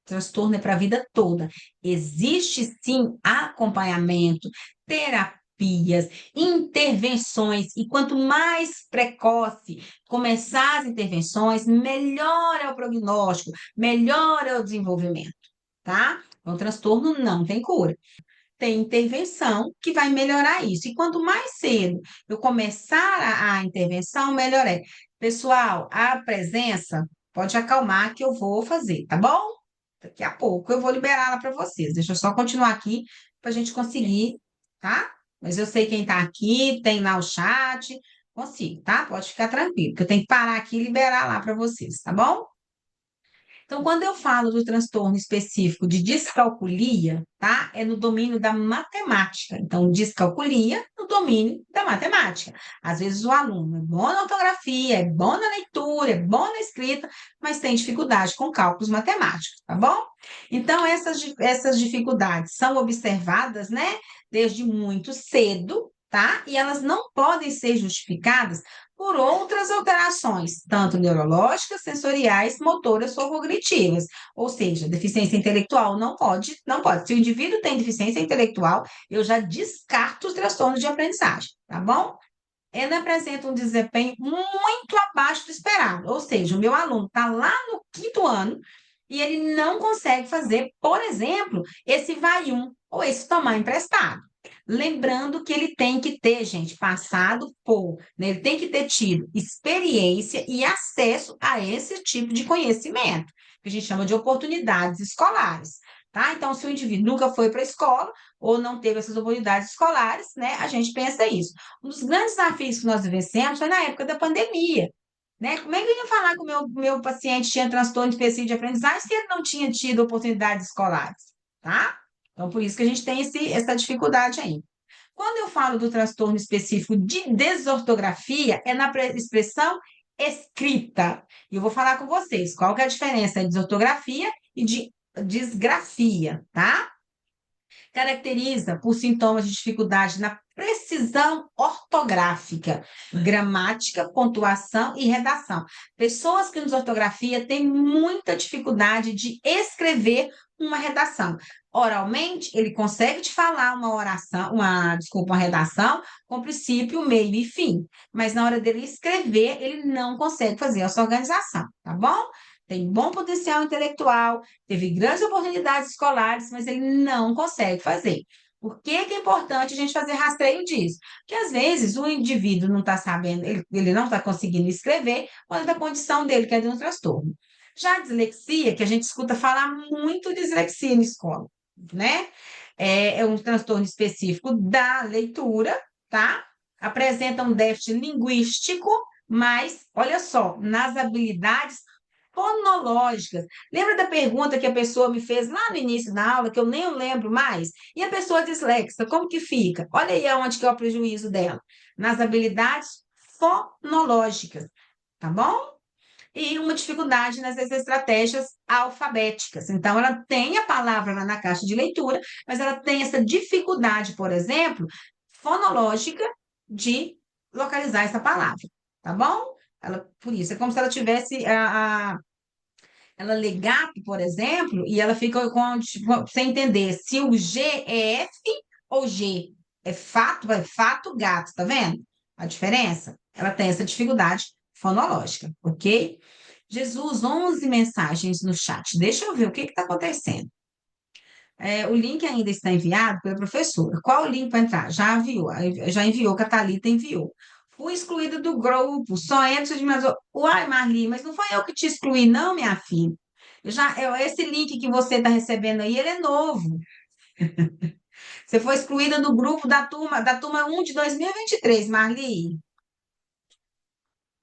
Transtorno é para a vida toda. Existe sim acompanhamento, terapias, intervenções, e quanto mais precoce começar as intervenções, melhor é o prognóstico, melhor é o desenvolvimento, tá? Então, transtorno não tem cura. Tem intervenção que vai melhorar isso. E quanto mais cedo eu começar a intervenção, melhor é. Pessoal, a presença pode acalmar que eu vou fazer, tá bom? Daqui a pouco eu vou liberá-la para vocês. Deixa eu só continuar aqui para a gente conseguir, tá? Mas eu sei quem está aqui, tem lá o chat, consigo, tá? Pode ficar tranquilo, que eu tenho que parar aqui e liberar lá para vocês, tá bom? Então, quando eu falo do transtorno específico de descalculia, tá? É no domínio da matemática. Então, descalculia no domínio da matemática. Às vezes o aluno é bom na ortografia, é bom na leitura, é bom na escrita, mas tem dificuldade com cálculos matemáticos, tá bom? Então, essas dificuldades são observadas, né? Desde muito cedo, tá? E elas não podem ser justificadas por outras alterações, tanto neurológicas, sensoriais, motoras ou cognitivas. Ou seja, deficiência intelectual não pode, não pode. Se o indivíduo tem deficiência intelectual, eu já descarto os transtornos de aprendizagem, tá bom? Ele apresenta um desempenho muito abaixo do esperado. Ou seja, o meu aluno está lá no quinto ano e ele não consegue fazer, por exemplo, esse vai um ou esse tomar emprestado. Lembrando que ele tem que ter, gente, passado por, né? Ele tem que ter tido experiência e acesso a esse tipo de conhecimento, que a gente chama de oportunidades escolares, tá? Então, se o indivíduo nunca foi para a escola ou não teve essas oportunidades escolares, né? A gente pensa isso. Um dos grandes desafios que nós vivenciamos foi na época da pandemia, né? Como é que eu ia falar que o meu paciente tinha transtorno específico de aprendizagem se ele não tinha tido oportunidades escolares, tá? Então, por isso que a gente tem essa dificuldade aí. Quando eu falo do transtorno específico de desortografia, é na expressão escrita. E eu vou falar com vocês qual que é a diferença de desortografia e de disgrafia, tá? Caracteriza por sintomas de dificuldade na precisão ortográfica, gramática, pontuação e redação. Pessoas que nos ortografia têm muita dificuldade de escrever uma redação. Oralmente, ele consegue te falar uma oração, uma redação com princípio, meio e fim, mas na hora dele escrever, ele não consegue fazer essa organização, tá bom? tem bom potencial intelectual, teve grandes oportunidades escolares, mas ele não consegue fazer. Por que que é importante a gente fazer rastreio disso? Porque às vezes o indivíduo não está sabendo, ele não está conseguindo escrever, por causa da condição dele, que é de um transtorno. Já a dislexia, que a gente escuta falar muito de dislexia na escola, né? É um transtorno específico da leitura, tá? Apresenta um déficit linguístico, mas, olha só, nas habilidades fonológicas. Lembra da pergunta que a pessoa me fez lá no início da aula, que eu nem lembro mais? E a pessoa dislexa, como que fica? Olha aí aonde que é o prejuízo dela. Nas habilidades fonológicas, tá bom? E uma dificuldade nessas estratégias alfabéticas. Então, ela tem a palavra lá na caixa de leitura, mas ela tem essa dificuldade, por exemplo, fonológica de localizar essa palavra, tá bom? Por isso, é como se ela tivesse ela lê gato, por exemplo, e ela fica tipo, sem entender se o G é F ou G. É fato gato, tá vendo? A diferença? Ela tem essa dificuldade fonológica, ok? Jesus, 11 mensagens no chat. Deixa eu ver o que está acontecendo. O link ainda está enviado pela professora. Qual o link para entrar? Já enviou, que a Thalita enviou. Fui excluída do grupo, só entro de mais. Uai, Marli, mas não foi eu que te excluí, não, minha filha. Esse link que você está recebendo aí, ele é novo. Você foi excluída do grupo da turma 1 de 2023, Marli.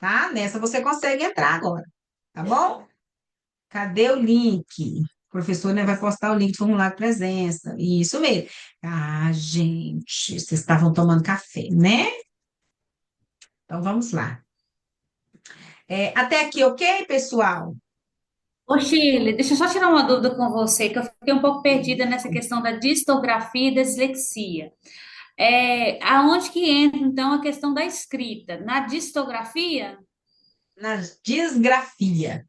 Tá? Nessa você consegue entrar agora, tá bom? Cadê o link? O professor, né, vai postar o link do formulário de presença. Isso mesmo. Ah, gente, vocês estavam tomando café, né? Então vamos lá. Até aqui, ok, pessoal? Ô, Shirley, deixa eu só tirar uma dúvida com você, que eu fiquei um pouco perdida nessa questão da distografia e da dislexia. Aonde que entra, então, a questão da escrita? Na distografia? Na disgrafia.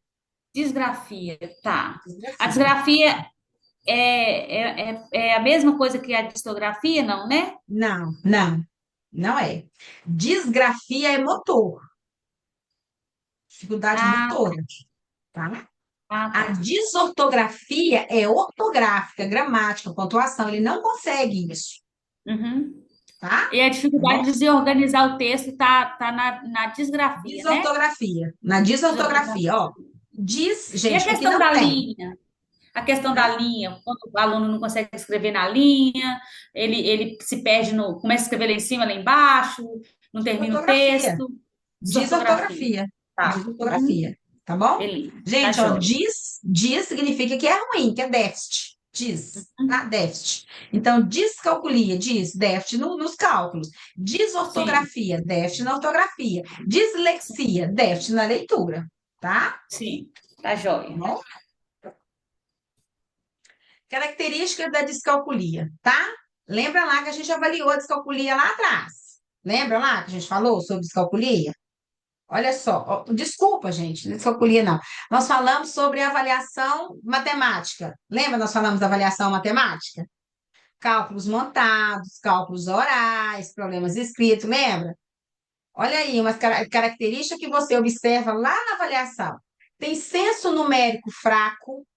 Disgrafia, tá. A Disgrafia. disgrafia é a mesma coisa que a distografia, não, né? Não, não, não é. Disgrafia é motor, dificuldade Ah, motora, tá? A tá. desortografia é ortográfica, gramática, pontuação. Ele não consegue isso, Uhum. tá? E a Tá bom? dificuldade de organizar o texto tá na disgrafia, né? Desortografia. Na desortografia, ó. Desortografia. E a Gente, porque questão não da tem, linha? A questão da tá? linha, quando o aluno não consegue escrever na linha, ele se perde começa a escrever lá em cima, lá embaixo, não termina o Desortografia. texto, desortografia. Desortografia. Tá. Uhum. Desortografia. Tá bom? Beleza. Tá Gente, ó, joia. diz significa que é ruim, que é déficit. Diz, Uhum. tá? Déficit. Então, descalculia, diz, déficit nos cálculos. Sim, Desortografia, déficit na ortografia. Dislexia, déficit na leitura. Tá? sim. Tá Tá joia. bom? Características da descalculia, tá? Lembra lá que a gente avaliou a descalculia lá atrás? Lembra lá que a gente falou sobre descalculia? Olha só, ó, desculpa, gente, descalculia não. Nós falamos sobre avaliação matemática. Lembra nós falamos da avaliação matemática? Cálculos montados, cálculos orais, problemas escritos, lembra? Olha aí, umas características que você observa lá na avaliação. Tem senso numérico fraco,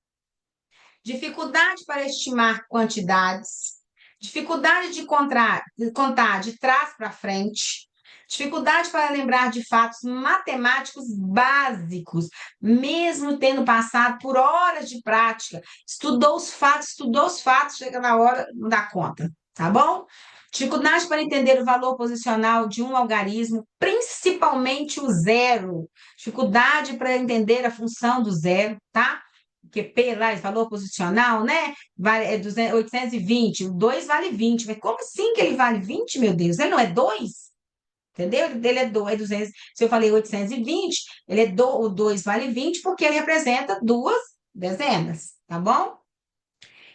dificuldade para estimar quantidades, dificuldade de contar de trás para frente, dificuldade para lembrar de fatos matemáticos básicos, mesmo tendo passado por horas de prática, estudou os fatos, chega na hora, não dá conta, tá bom? Dificuldade para entender o valor posicional de um algarismo, principalmente o zero. Dificuldade para entender a função do zero, tá? Porque P lá, valor posicional, né? É 820, o 2 vale 20. Mas como assim que ele vale 20, meu Deus? Ele não é 2? Entendeu? Ele é 200. Se eu falei 820, o 2 vale 20 porque ele representa duas dezenas, tá bom?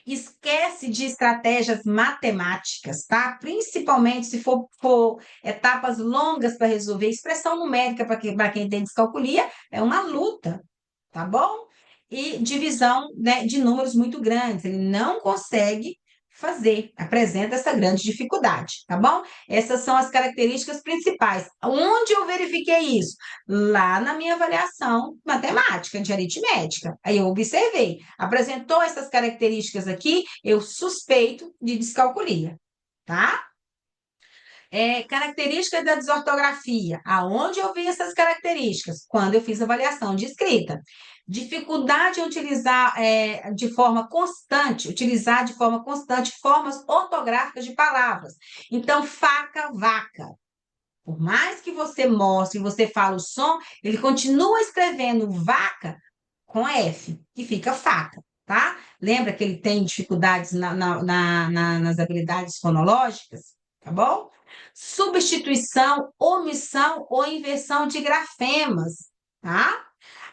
Esquece de estratégias matemáticas, tá? Principalmente se for etapas longas para resolver. Expressão numérica, para quem tem descalculia, é uma luta, tá bom? E divisão, né, de números muito grandes. Ele não consegue fazer, apresenta essa grande dificuldade, tá bom? Essas são as características principais. Onde eu verifiquei isso? Lá na minha avaliação matemática, de aritmética. Aí eu observei, apresentou essas características aqui, eu suspeito de descalculia, tá? Características da desortografia. Aonde eu vi essas características? Quando eu fiz avaliação de escrita. Dificuldade em utilizar de forma constante formas ortográficas de palavras. Então, faca, vaca. Por mais que você mostre, você fala o som, ele continua escrevendo vaca com F, que fica faca, tá? Lembra que ele tem dificuldades nas habilidades fonológicas, tá bom? Substituição, omissão ou inversão de grafemas, tá?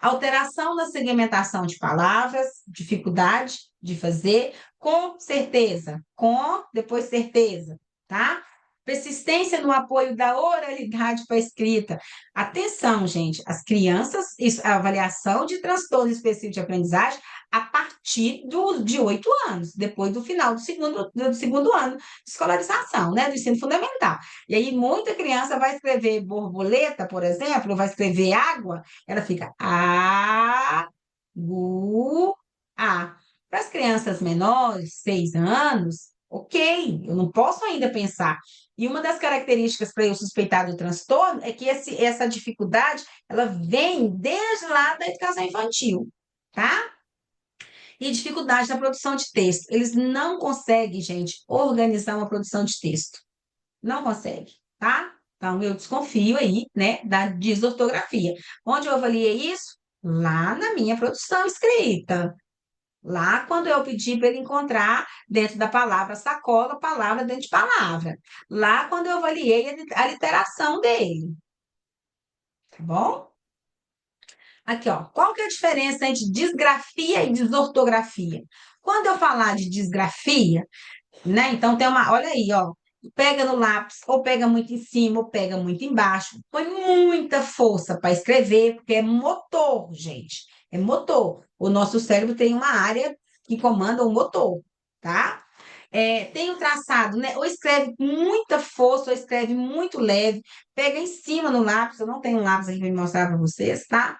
Alteração na segmentação de palavras, dificuldade de fazer, com certeza, com, depois certeza, tá? Persistência no apoio da oralidade para a escrita. Atenção, gente, as crianças, a avaliação de transtorno específico de aprendizagem a partir de 8 anos, depois do final do segundo ano de escolarização, né, do ensino fundamental. E aí, muita criança vai escrever borboleta, por exemplo, vai escrever água, ela fica a, gu, a. Para as crianças menores, 6 anos, ok, eu não posso ainda pensar. E uma das características para eu suspeitar do transtorno é que essa dificuldade, ela vem desde lá da educação infantil, tá? E dificuldade na produção de texto. Eles não conseguem, gente, organizar uma produção de texto. Não conseguem, tá? Então, eu desconfio aí, né, da desortografia. Onde eu avaliei isso? Lá na minha produção escrita. Lá, quando eu pedi para ele encontrar dentro da palavra sacola, palavra dentro de palavra. Lá, quando eu avaliei a literação dele. Tá bom? Aqui, ó. Qual que é a diferença entre disgrafia e desortografia? Quando eu falar de disgrafia, né? Então, tem uma. Olha aí, ó. Pega no lápis, ou pega muito em cima, ou pega muito embaixo. Põe muita força para escrever, porque é motor, gente. É motor. O nosso cérebro tem uma área que comanda o motor, tá? Tem o traçado, né? Ou escreve com muita força, ou escreve muito leve. Pega em cima no lápis. Eu não tenho um lápis aqui para mostrar para vocês, tá?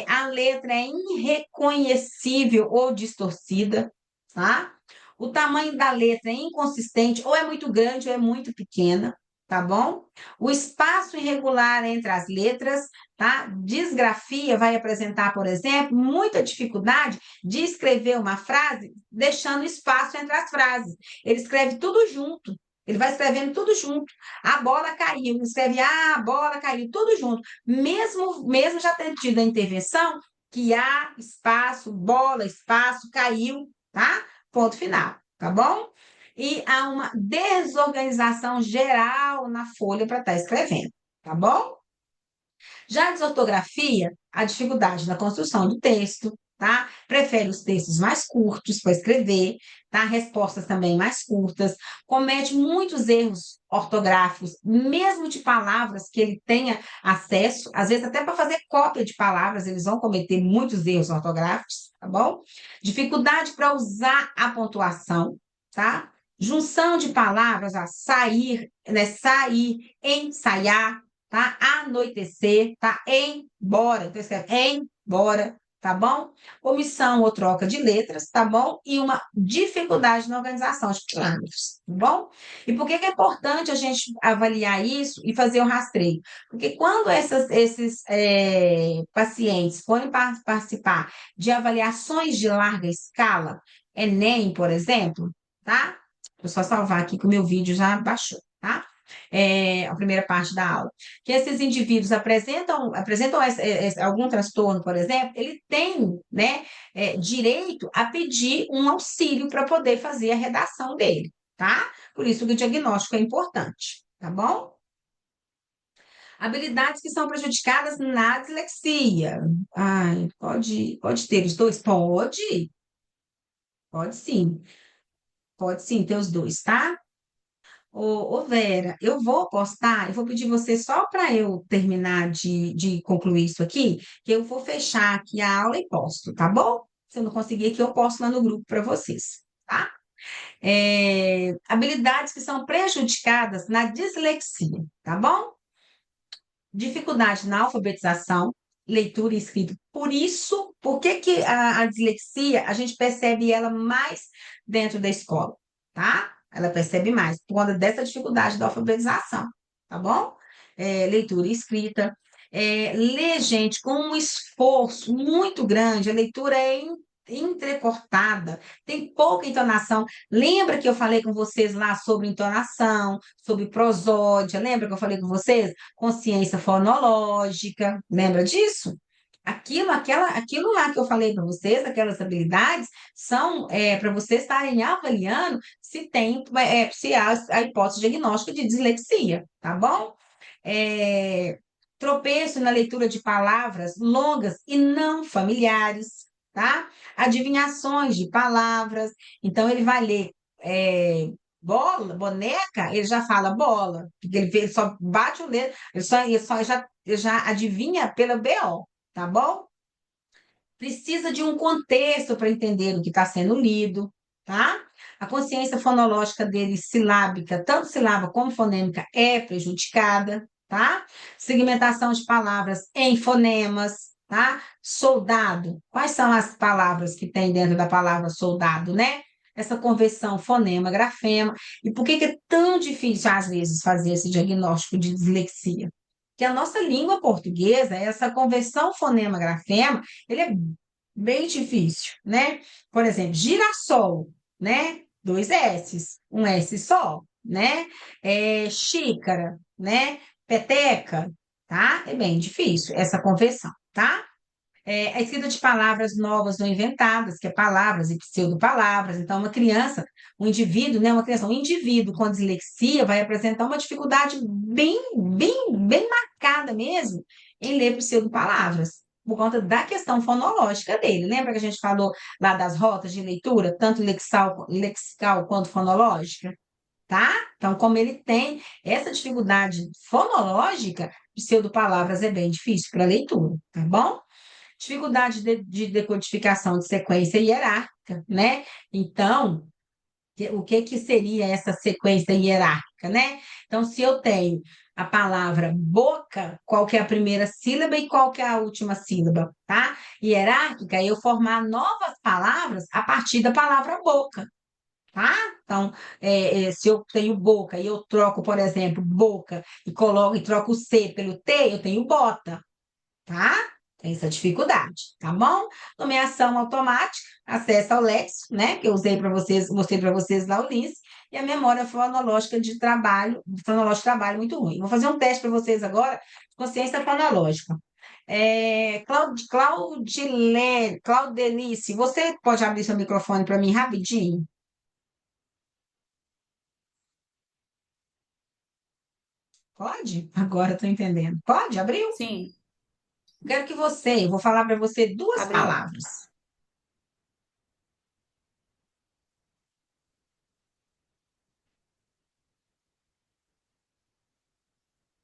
A letra é irreconhecível ou distorcida, tá? O tamanho da letra é inconsistente, ou é muito grande ou é muito pequena, tá bom? O espaço irregular entre as letras, tá? Disgrafia vai apresentar, por exemplo, muita dificuldade de escrever uma frase deixando espaço entre as frases. Ele escreve tudo junto. Ele vai escrevendo tudo junto. A bola caiu, ele escreve, a bola caiu, tudo junto. Mesmo já tendo tido a intervenção, que há espaço, bola, espaço, caiu, tá? Ponto final, tá bom? E há uma desorganização geral na folha para estar escrevendo, tá bom? Já a desortografia, a dificuldade na construção do texto, tá? Prefere os textos mais curtos para escrever, tá? Respostas também mais curtas, comete muitos erros ortográficos, mesmo de palavras que ele tenha acesso, às vezes até para fazer cópia de palavras, eles vão cometer muitos erros ortográficos, tá bom? Dificuldade para usar a pontuação, tá? Junção de palavras, a sair, né? Sair, ensaiar, tá? Anoitecer, tá? Embora. Então, escreve embora, tá bom? Omissão ou troca de letras, tá bom? E uma dificuldade na organização de palavras, tá bom? E por que que é importante a gente avaliar isso e fazer o rastreio? Porque quando esses pacientes forem participar de avaliações de larga escala, Enem, por exemplo, tá? Vou só salvar aqui que o meu vídeo já baixou, tá? A primeira parte da aula, que esses indivíduos apresentam algum transtorno, por exemplo, ele tem, né, direito a pedir um auxílio para poder fazer a redação dele, tá? Por isso que o diagnóstico é importante, tá bom? Habilidades que são prejudicadas na dislexia. Ai, pode ter os dois? Pode sim. Pode sim ter os dois, tá? Ô, Vera, eu vou postar, eu vou pedir você só para eu terminar de concluir isso aqui, que eu vou fechar aqui a aula e posto, tá bom? Se eu não conseguir aqui, eu posto lá no grupo para vocês, tá? Habilidades que são prejudicadas na dislexia, tá bom? Dificuldade na alfabetização, leitura e escrita. Por isso, por que que a dislexia, a gente percebe ela mais dentro da escola, tá? Ela percebe mais, por conta dessa dificuldade da alfabetização, tá bom? Leitura e escrita. Ler, gente, com um esforço muito grande, a leitura é entrecortada, tem pouca entonação. Lembra que eu falei com vocês lá sobre entonação, sobre prosódia? Lembra que eu falei com vocês? Consciência fonológica, lembra disso? Aquilo lá que eu falei para vocês, aquelas habilidades, são para vocês estarem avaliando se tem, se há a hipótese diagnóstica de dislexia, tá bom? Tropeço na leitura de palavras longas e não familiares, tá? Adivinhações de palavras. Então, ele vai ler bola, boneca, ele já fala bola, porque ele só bate o dedo, ele já adivinha pela BO, tá bom? Precisa de um contexto para entender o que está sendo lido, tá? A consciência fonológica dele, silábica, tanto sílaba como fonêmica, é prejudicada, tá? Segmentação de palavras em fonemas, tá? Soldado, quais são as palavras que tem dentro da palavra soldado, né? Essa conversão fonema-grafema. E por que que é tão difícil, às vezes, fazer esse diagnóstico de dislexia? Que a nossa língua portuguesa, essa conversão fonema-grafema, ele é bem difícil, né? Por exemplo, girassol, né? Dois S's, um S só, né? Xícara, né? Peteca, tá? É bem difícil essa conversão, tá? A escrita de palavras novas ou inventadas, que é palavras e pseudopalavras. Então, uma criança, um indivíduo, né? Uma criança, um indivíduo com dislexia vai apresentar uma dificuldade bem marcada mesmo em ler pseudopalavras, por conta da questão fonológica dele. Lembra que a gente falou lá das rotas de leitura, tanto lexical quanto fonológica? Tá? Então, como ele tem essa dificuldade fonológica, pseudopalavras é bem difícil para leitura, tá bom? Dificuldade de decodificação de sequência hierárquica, né? Então, o que que seria essa sequência hierárquica, né? Então, se eu tenho a palavra boca, qual que é a primeira sílaba e qual que é a última sílaba, tá? Hierárquica é eu formar novas palavras a partir da palavra boca, tá? Então, se eu tenho boca e eu troco, por exemplo, boca e troco o C pelo T, eu tenho bota, tá? Tem essa dificuldade, tá bom? Nomeação automática, acesso ao léxico, né? Que eu usei para vocês, mostrei para vocês lá o Lince, e a memória fonológica de trabalho muito ruim. Vou fazer um teste para vocês agora, consciência fonológica. Claudelice, você pode abrir seu microfone para mim rapidinho? Pode? Agora estou entendendo. Pode? Abriu? Sim, Quero que eu vou falar para você duas abriu. palavras.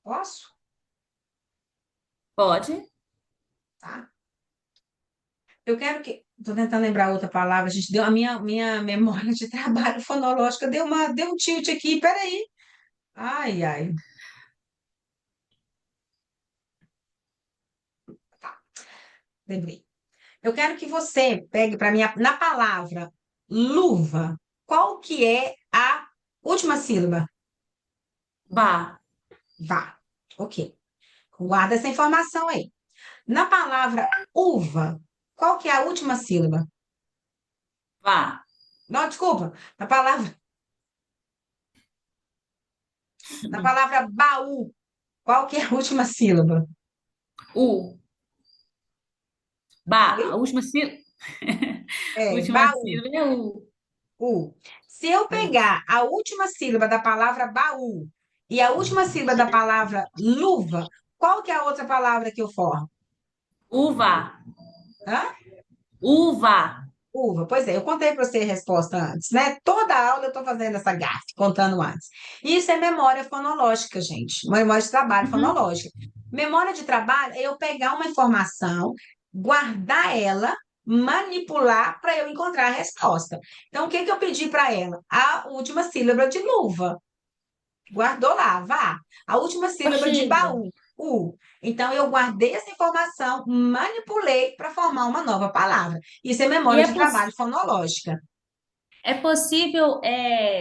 Posso? Pode? Tá? Eu quero que. Estou tentando lembrar outra palavra, a gente deu a minha memória de trabalho fonológica deu um tilt aqui, peraí. Ai, ai. Tá, lembrei. Eu quero que você pegue para mim na palavra luva, qual que é a última sílaba? Vá, Vá. Ok. Guarda essa informação aí. Na palavra uva, qual que é a última sílaba? vá, Não, desculpa. Na palavra baú, qual que é a última sílaba? u, bá. Oi? A última sílaba, última Baú, sílaba é u. u. Se eu É. pegar a última sílaba da palavra baú e a última sílaba da palavra luva, qual que é a outra palavra que eu formo? Uva, Hã? uva. Uva. Pois é, eu contei para você a resposta antes, né? Toda aula eu estou fazendo essa gafe, contando antes. Isso é memória fonológica, gente. Memória de trabalho Uhum. fonológica. Memória de trabalho é eu pegar uma informação, guardar ela manipular para eu encontrar a resposta. Então, o que que eu pedi para ela? A última sílaba de luva. Guardou lá, vá. A última Ô, sílaba de Sheila, baú, u. Então, eu guardei essa informação, manipulei para formar uma nova palavra. Isso é e memória de trabalho fonológica. é possível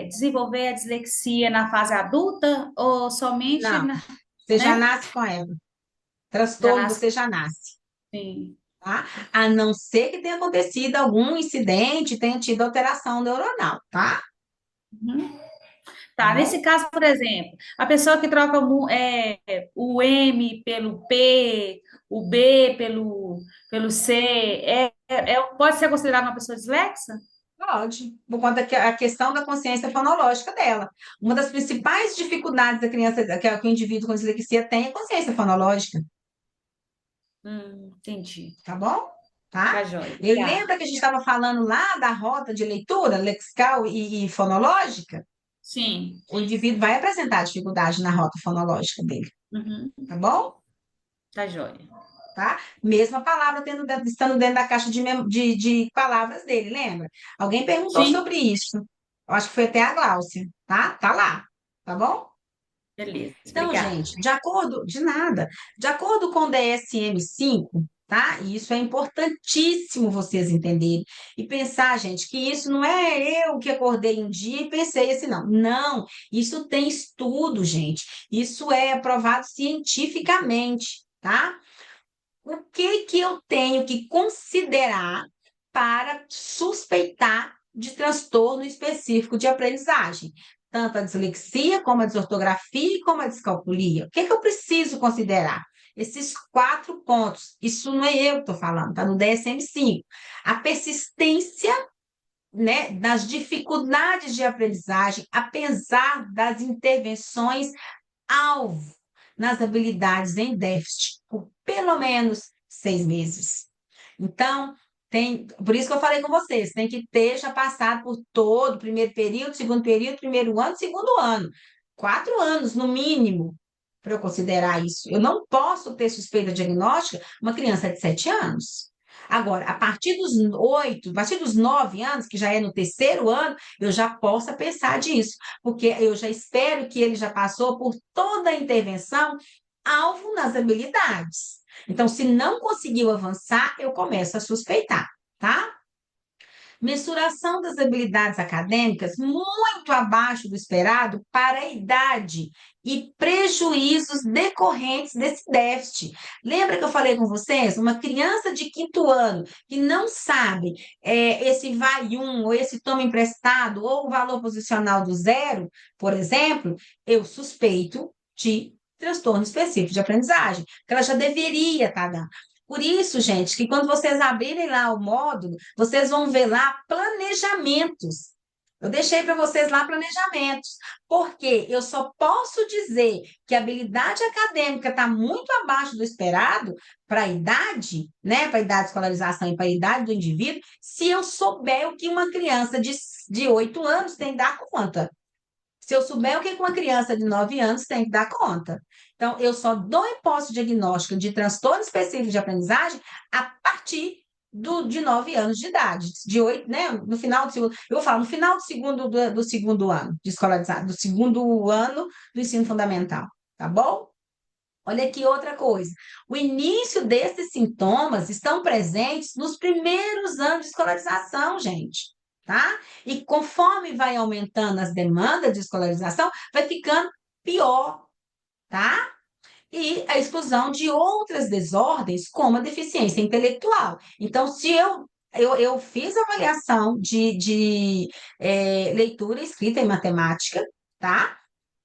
desenvolver a dislexia na fase adulta ou somente Não, você já né? nasce com ela. Já Transtorno, nasce você já nasce. assim. Tá? A não ser que tenha acontecido algum incidente, tenha tido alteração neuronal, tá? Uhum. Tá Tá, bom? nesse caso, por exemplo, a pessoa que troca o M pelo P, o B pelo C, pode ser considerada uma pessoa dislexa? Pode, por conta que a questão da consciência fonológica dela. Uma das principais dificuldades da criança, que o indivíduo com dislexia tem, é a consciência fonológica, Entendi. tá bom? Tá, Tá? joia. E Obrigada. lembra que a gente estava falando lá da rota de leitura lexical e fonológica? Sim. O indivíduo vai apresentar dificuldade na rota fonológica dele, Uhum. tá bom? Tá, joia. Tá? Mesma palavra estando dentro da caixa de palavras dele, lembra? Alguém perguntou Sim. sobre isso. Eu acho que foi até a Gláucia, tá? Tá lá, tá bom? Beleza. Então, Obrigada. gente, de nada, de acordo com o DSM-5, tá? E isso é importantíssimo vocês entenderem e pensar, gente, que isso não é eu que acordei um dia e pensei assim, não. Não, isso tem estudo, gente. Isso é aprovado cientificamente, tá? O que que eu tenho que considerar para suspeitar de transtorno específico de aprendizagem? Tanto a dislexia, como a desortografia e como a descalculia. O que que eu preciso considerar? Esses 4 pontos. Isso não é eu que estou falando, está no DSM-5. A persistência, né, das dificuldades de aprendizagem, apesar das intervenções alvo nas habilidades em déficit por pelo menos 6 meses. Então, por isso que eu falei com vocês, tem que ter já passado por todo o primeiro período, primeiro ano, segundo ano. 4 anos, no mínimo, para eu considerar isso. Eu não posso ter suspeita diagnóstica uma criança de 7 anos. Agora, a partir dos 9 anos, que já é no terceiro ano, eu já posso pensar disso porque eu já espero que ele já passou por toda a intervenção alvo nas habilidades. Então, se não conseguiu avançar, eu começo a suspeitar, tá? Mensuração das habilidades acadêmicas muito abaixo do esperado para a idade e prejuízos decorrentes desse déficit. Lembra que eu falei com vocês? Uma criança de quinto ano que não sabe esse vai um, ou esse toma emprestado, ou o valor posicional do zero, por exemplo, eu suspeito de transtorno específico de aprendizagem, que ela já deveria estar dando. Por isso, gente, que quando vocês abrirem lá o módulo, vocês vão ver lá planejamentos. Eu deixei para vocês lá planejamentos, porque eu só posso dizer que a habilidade acadêmica está muito abaixo do esperado para a idade, né, para a idade de escolarização e para a idade do indivíduo, se eu souber o que uma criança de 8 anos tem que dar conta. Se eu souber o que uma criança de 9 anos tem que dar conta. Então, eu só dou posse diagnóstico de transtorno específico de aprendizagem a partir de 9 anos de idade, de 8, né? No final do segundo, eu vou falar, no final do segundo ano de escolarizado, do segundo ano do ensino fundamental, tá bom? Olha aqui outra coisa. O início desses sintomas estão presentes nos primeiros anos de escolarização, gente, tá? E conforme vai aumentando as demandas de escolarização, vai ficando pior, tá? E a exclusão de outras desordens, como a deficiência intelectual. Então, se eu fiz avaliação de leitura, escrita e matemática, tá?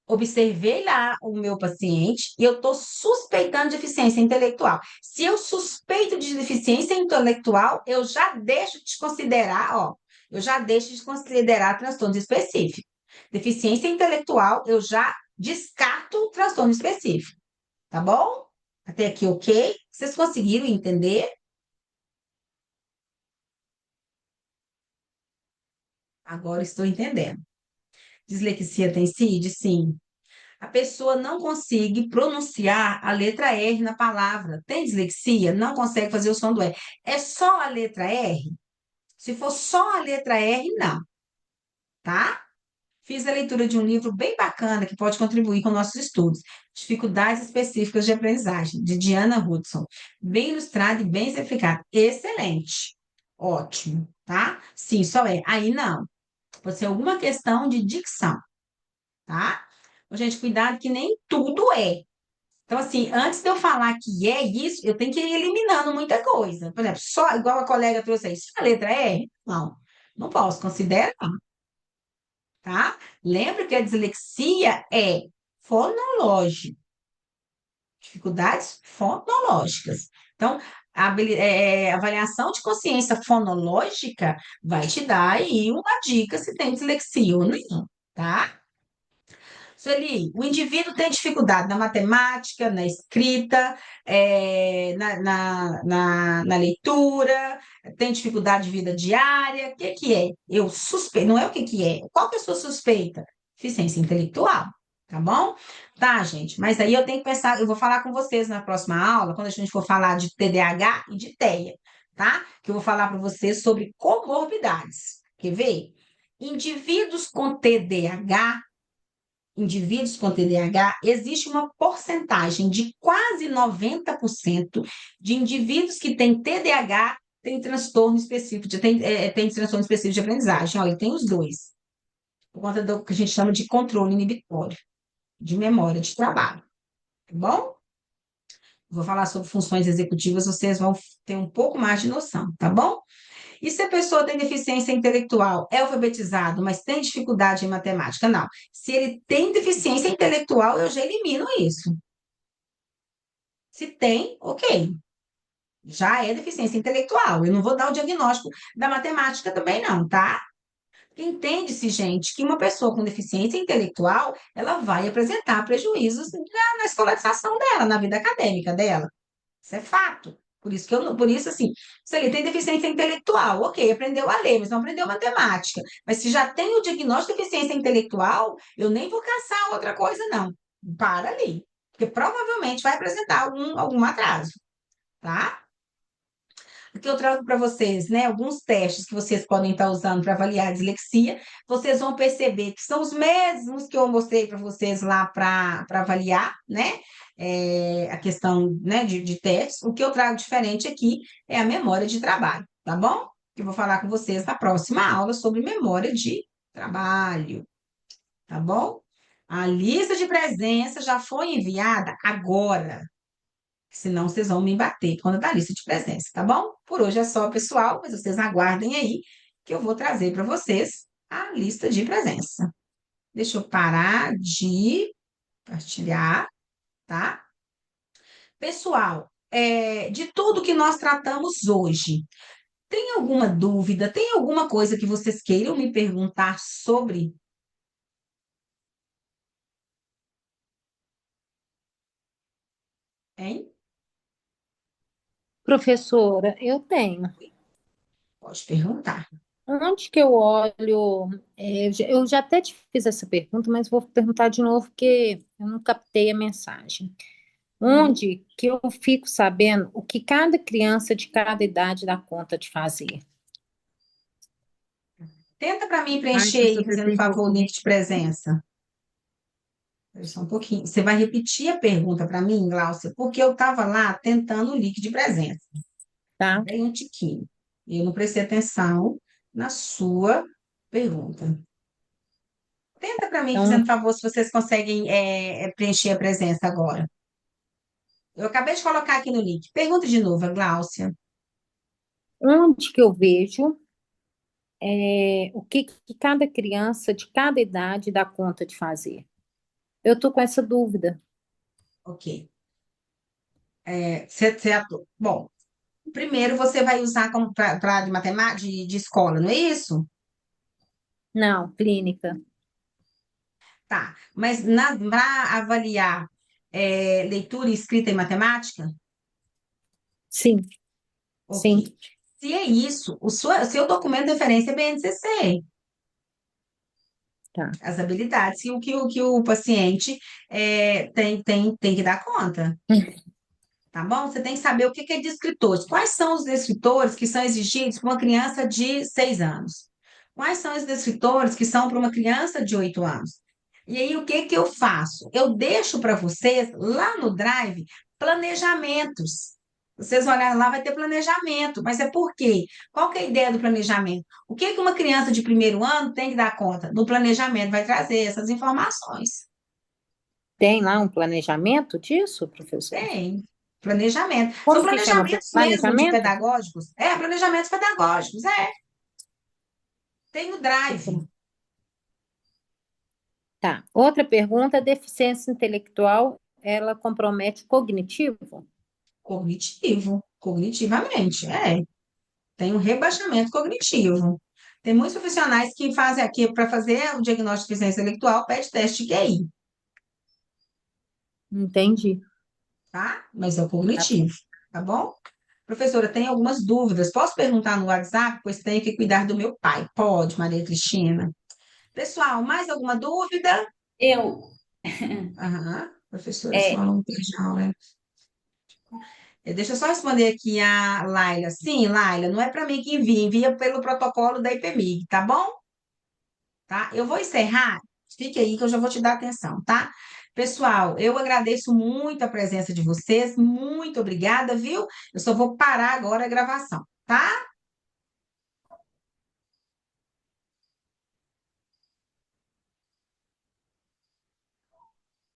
Observei lá o meu paciente e eu estou suspeitando de deficiência intelectual. Se eu suspeito de deficiência intelectual, eu já deixo de considerar, ó, eu já deixo de considerar transtorno específico. Deficiência intelectual, eu já descarto o transtorno específico, tá bom? Até aqui, ok? Vocês conseguiram entender? Agora estou entendendo. Dislexia tem CID? Sim. A pessoa não consegue pronunciar a letra R na palavra. Tem dislexia? Não consegue fazer o som do R. É só a letra R? Se for só a letra R, não, tá? Fiz a leitura de um livro bem bacana que pode contribuir com nossos estudos. Dificuldades específicas de aprendizagem, de Diana Hudson. Bem ilustrado e bem exemplificado. Excelente. Ótimo, tá? Sim, só é. Aí não. Pode ser alguma questão de dicção, tá? Então, gente, cuidado que nem tudo é. Então, assim, antes de eu falar que é isso, eu tenho que ir eliminando muita coisa. Por exemplo, só igual a colega trouxe aí, só a letra R? Não, não posso, considera, não, tá? Lembre que a dislexia é fonológica, dificuldades fonológicas. Então, a avaliação de consciência fonológica vai te dar aí uma dica se tem dislexia ou não, tá? Sueli, o indivíduo tem dificuldade na matemática, na escrita, na leitura, tem dificuldade de vida diária. O que que é? Eu suspeito, não é o que que é. Qual que é a sua suspeita? Deficiência intelectual, tá bom? Tá, gente, mas aí eu tenho que pensar, eu vou falar com vocês na próxima aula, quando a gente for falar de TDAH e de TEA, tá? Que eu vou falar para vocês sobre comorbidades. Quer ver? Indivíduos com TDAH, indivíduos com TDAH, existe uma porcentagem de quase 90% de indivíduos que têm TDAH tem transtorno específico, tem transtorno específico de aprendizagem. Olha, tem os dois, por conta do que a gente chama de controle inibitório, de memória de trabalho, tá bom? Vou falar sobre funções executivas, vocês vão ter um pouco mais de noção, tá bom? E se a pessoa tem deficiência intelectual, é alfabetizado, mas tem dificuldade em matemática? Não. Se ele tem deficiência intelectual, eu já elimino isso. Se tem, ok. Já é deficiência intelectual. Eu não vou dar o diagnóstico da matemática também, não, tá? Entende-se, gente, que uma pessoa com deficiência intelectual, ela vai apresentar prejuízos na escolarização dela, na vida acadêmica dela. Isso é fato. Por isso que eu, por isso assim, se ele tem deficiência intelectual, ok, aprendeu a ler, mas não aprendeu matemática. Mas se já tem o diagnóstico de deficiência intelectual, eu nem vou caçar outra coisa, não. Para ali. Porque provavelmente vai apresentar algum atraso, tá? Aqui eu trago para vocês, né, alguns testes que vocês podem estar usando para avaliar a dislexia. Vocês vão perceber que são os mesmos que eu mostrei para vocês lá para avaliar, né? A questão, né, de testes. O que eu trago diferente aqui é a memória de trabalho, tá bom? Eu vou falar com vocês na próxima aula sobre memória de trabalho, tá bom? A lista de presença já foi enviada agora. Senão vocês vão me bater quando da lista de presença, tá bom? Por hoje é só, pessoal, mas vocês aguardem aí que eu vou trazer para vocês a lista de presença. Deixa eu parar de partilhar, tá? Pessoal, de tudo que nós tratamos hoje, tem alguma dúvida? Tem alguma coisa que vocês queiram me perguntar sobre? Hein? Professora, eu tenho. Pode perguntar. Onde que eu olho? Eu já até te fiz essa pergunta, mas vou perguntar de novo porque eu não captei a mensagem. Onde que eu fico sabendo o que cada criança de cada idade dá conta de fazer? Tenta para mim Ai, preencher aí, professora, fazendo favor, o link de presença. Só um pouquinho. Você vai repetir a pergunta para mim, Gláucia, porque eu estava lá tentando o link de presença. Tá? Bem um tiquinho. E eu não prestei atenção na sua pergunta. Tenta para mim, Então, fazendo favor, se vocês conseguem preencher a presença agora. Eu acabei de colocar aqui no link. Pergunta de novo, Gláucia. onde que eu vejo o que cada criança de cada idade dá conta de fazer? Eu tô com essa dúvida. Ok. Bom, primeiro você vai usar como para de matemática, de escola, não é isso? Não, clínica. Tá, mas para avaliar leitura, escrita e matemática, Sim, sim. ok. Se é isso, o seu documento de referência é BNCC. Tá. As habilidades e o que o paciente tem que dar conta. Tá bom? Você tem que saber o que é descritores. Quais são os descritores que são exigidos para uma criança de 6 anos? Quais são os descritores que são para uma criança de 8 anos? E aí, o que que eu faço? Eu deixo para vocês, lá no Drive, planejamentos. Vocês olharem lá, vai ter planejamento. Mas é por quê? Qual que é a ideia do planejamento? O que que uma criança de primeiro ano tem que dar conta? No planejamento, vai trazer essas informações. Tem lá um planejamento disso, professor? Tem. Planejamento. São Como que chama? planejamentos mesmo de Planejamento? pedagógicos. Planejamentos pedagógicos. Tem o Drive. Tá. Outra pergunta, deficiência intelectual, ela compromete o cognitivo? Cognitivamente. Tem um rebaixamento cognitivo. Tem muitos profissionais que fazem aqui, para fazer o diagnóstico de deficiência intelectual, pede teste de QI, Entendi. tá? Mas é o Tá bom. cognitivo, tá bom? Professora, tem algumas dúvidas. Posso perguntar no WhatsApp? Pois tenho que cuidar do meu pai. Pode, Maria Cristina. Pessoal, mais alguma dúvida? Eu, Aham, professora, sua é, aluna perde aula. Deixa eu só responder aqui a Laila. Sim, Laila, não é para mim que envia pelo protocolo da IPEMIG, tá bom? Tá? Eu vou encerrar, fique aí que eu já vou te dar atenção, tá? Pessoal, eu agradeço muito a presença de vocês, muito obrigada, viu? Eu só vou parar agora a gravação, tá?